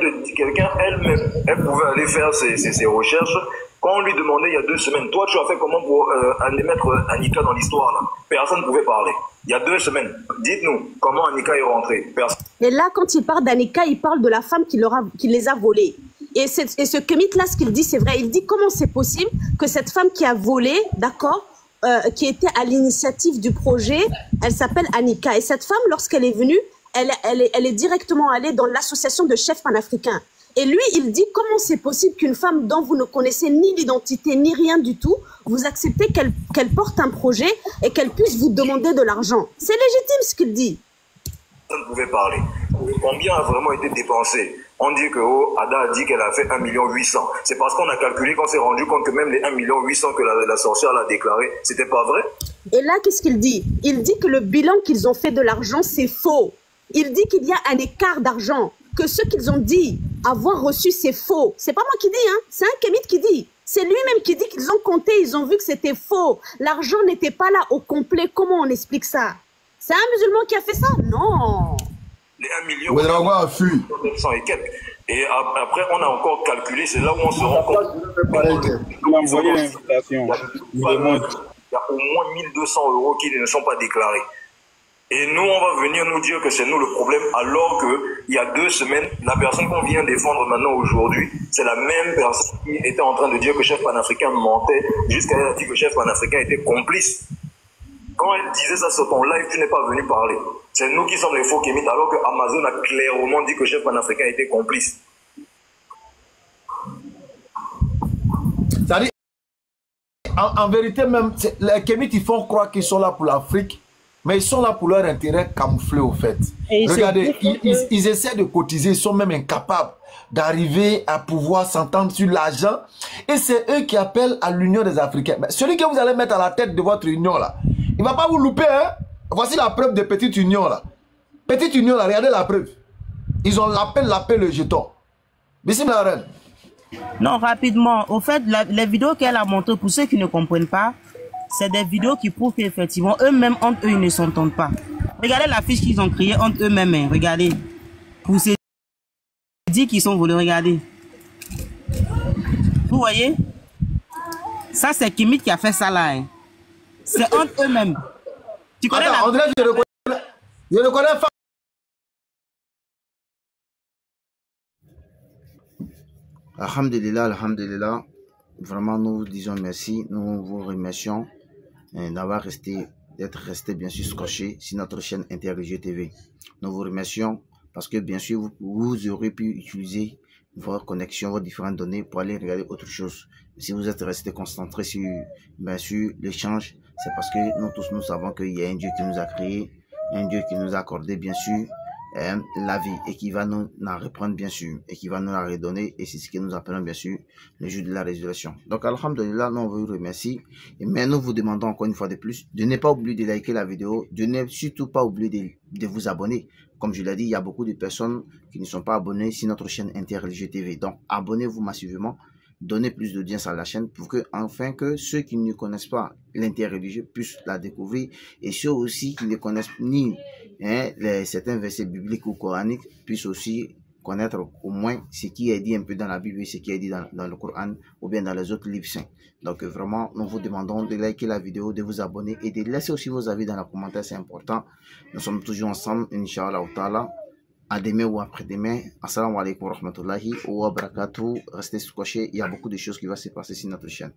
Speaker 16: elle-même, elle pouvait aller faire ses recherches. Quand on lui demandait il y a 2 semaines, toi tu as fait comment pour mettre Annika dans l'histoire là? Personne ne pouvait parler. Il y a 2 semaines, dites-nous comment Annika est rentrée.
Speaker 10: Et là, quand il parle d'Annika, il parle de la femme qui les a volés. Et ce kémite-là, ce qu'il dit, c'est vrai. Il dit comment c'est possible que cette femme qui a volé, d'accord, qui était à l'initiative du projet, elle s'appelle Annika. Et cette femme, lorsqu'elle est venue, elle est directement allée dans l'association de chefs panafricains. Et lui, il dit comment c'est possible qu'une femme dont vous ne connaissez ni l'identité, ni rien du tout, vous acceptez qu'elle porte un projet et qu'elle puisse vous demander de l'argent. C'est légitime ce qu'il dit.
Speaker 16: Personne ne pouvait parler. Combien a vraiment été dépensé? On dit que Ada a dit qu'elle a fait 1,8 million. C'est parce qu'on a calculé qu'on s'est rendu compte que même les 1,8 million que la sorcière l'a déclaré, c'était pas vrai.
Speaker 10: Et là, qu'est-ce qu'il dit? Il dit que le bilan qu'ils ont fait de l'argent, c'est faux. Il dit qu'il y a un écart d'argent, que ce qu'ils ont dit avoir reçu, c'est faux. C'est pas moi qui dis, hein. C'est un kémite qui dit. C'est lui-même qui dit qu'ils ont compté, ils ont vu que c'était faux. L'argent n'était pas là au complet. Comment on explique ça? C'est un musulman qui a fait ça? Non.
Speaker 16: Les 1 million, et quelques. Et après, on a encore calculé, c'est là où on se rend compte.
Speaker 11: On a envoyé l'invitation.
Speaker 16: Il y a au moins 1 200 € qui ne sont pas déclarés. Et nous, on va venir nous dire que c'est nous le problème, alors qu'il y a 2 semaines, la personne qu'on vient défendre maintenant aujourd'hui, c'est la même personne qui était en train de dire que chef panafricain mentait, jusqu'à elle a dit que chef panafricain était complice. Quand elle disait ça sur ton live, tu n'es pas venu parler. C'est nous qui sommes les faux kémites, alors que Amazon a clairement dit que chef panafricain était complice.
Speaker 1: C'est-à-dire, en vérité même, les Kémites, ils font croire qu'ils sont là pour l'Afrique, mais ils sont là pour leur intérêt camouflé au fait. Regardez, ils essaient de cotiser, ils sont même incapables d'arriver à pouvoir s'entendre sur l'argent. Et c'est eux qui appellent à l'union des Africains. Mais celui que vous allez mettre à la tête de votre union là, il ne va pas vous louper. Hein? Voici la preuve de petite union là. Petite union là, regardez la preuve. Ils ont l'appel le jeton. Bissim la reine.
Speaker 14: Non, rapidement. Au fait, les vidéos qu'elle a montrées, pour ceux qui ne comprennent pas, c'est des vidéos qui prouvent qu'effectivement, eux-mêmes, entre eux, ils ne s'entendent pas. Regardez la fiche qu'ils ont créée entre eux-mêmes. Hein. Regardez. Pour ces dit qu'ils sont volés, regardez. Vous voyez? Ça, c'est Kémite qui a fait ça là. Hein. C'est entre eux-mêmes. Tu connais la...
Speaker 1: André, je le connais pas.
Speaker 17: Alhamdulillah, alhamdulillah. Vraiment, nous vous disons merci. Nous vous remercions d'être resté bien sûr scotché sur notre chaîne Interreligieux TV. Nous vous remercions parce que bien sûr, vous aurez pu utiliser votre connexion, vos différentes données pour aller regarder autre chose. Si vous êtes resté concentré sur, bien sûr, l'échange, c'est parce que nous tous, nous savons qu'il y a un Dieu qui nous a créé, un Dieu qui nous a accordé, bien sûr, la vie et qui va nous la reprendre, bien sûr, et qui va nous la redonner. Et c'est ce que nous appelons, bien sûr, le jour de la résurrection. Donc, alhamdulillah, nous on vous remercie. Mais nous vous demandons encore une fois de plus de ne pas oublier de liker la vidéo, de ne surtout pas oublier de vous abonner. Comme je l'ai dit, il y a beaucoup de personnes qui ne sont pas abonnées sur notre chaîne Interreligieux TV. Donc, abonnez-vous massivement, donnez plus d'audience à la chaîne pour que, enfin, que ceux qui ne connaissent pas l'interreligieux puissent la découvrir et ceux aussi qui ne connaissent ni certains versets bibliques ou coraniques puissent aussi connaître au moins ce qui est dit un peu dans la Bible et ce qui est dit dans le Coran ou bien dans les autres livres saints. Donc vraiment, nous vous demandons de liker la vidéo, de vous abonner et de laisser aussi vos avis dans les commentaires, c'est important. Nous sommes toujours ensemble, Inch'Allah ta'ala. À demain ou après-demain. Assalamu alaikum wa rahmatullahi wa barakatuh. Restez scotchés, il y a beaucoup de choses qui vont se passer sur notre chaîne.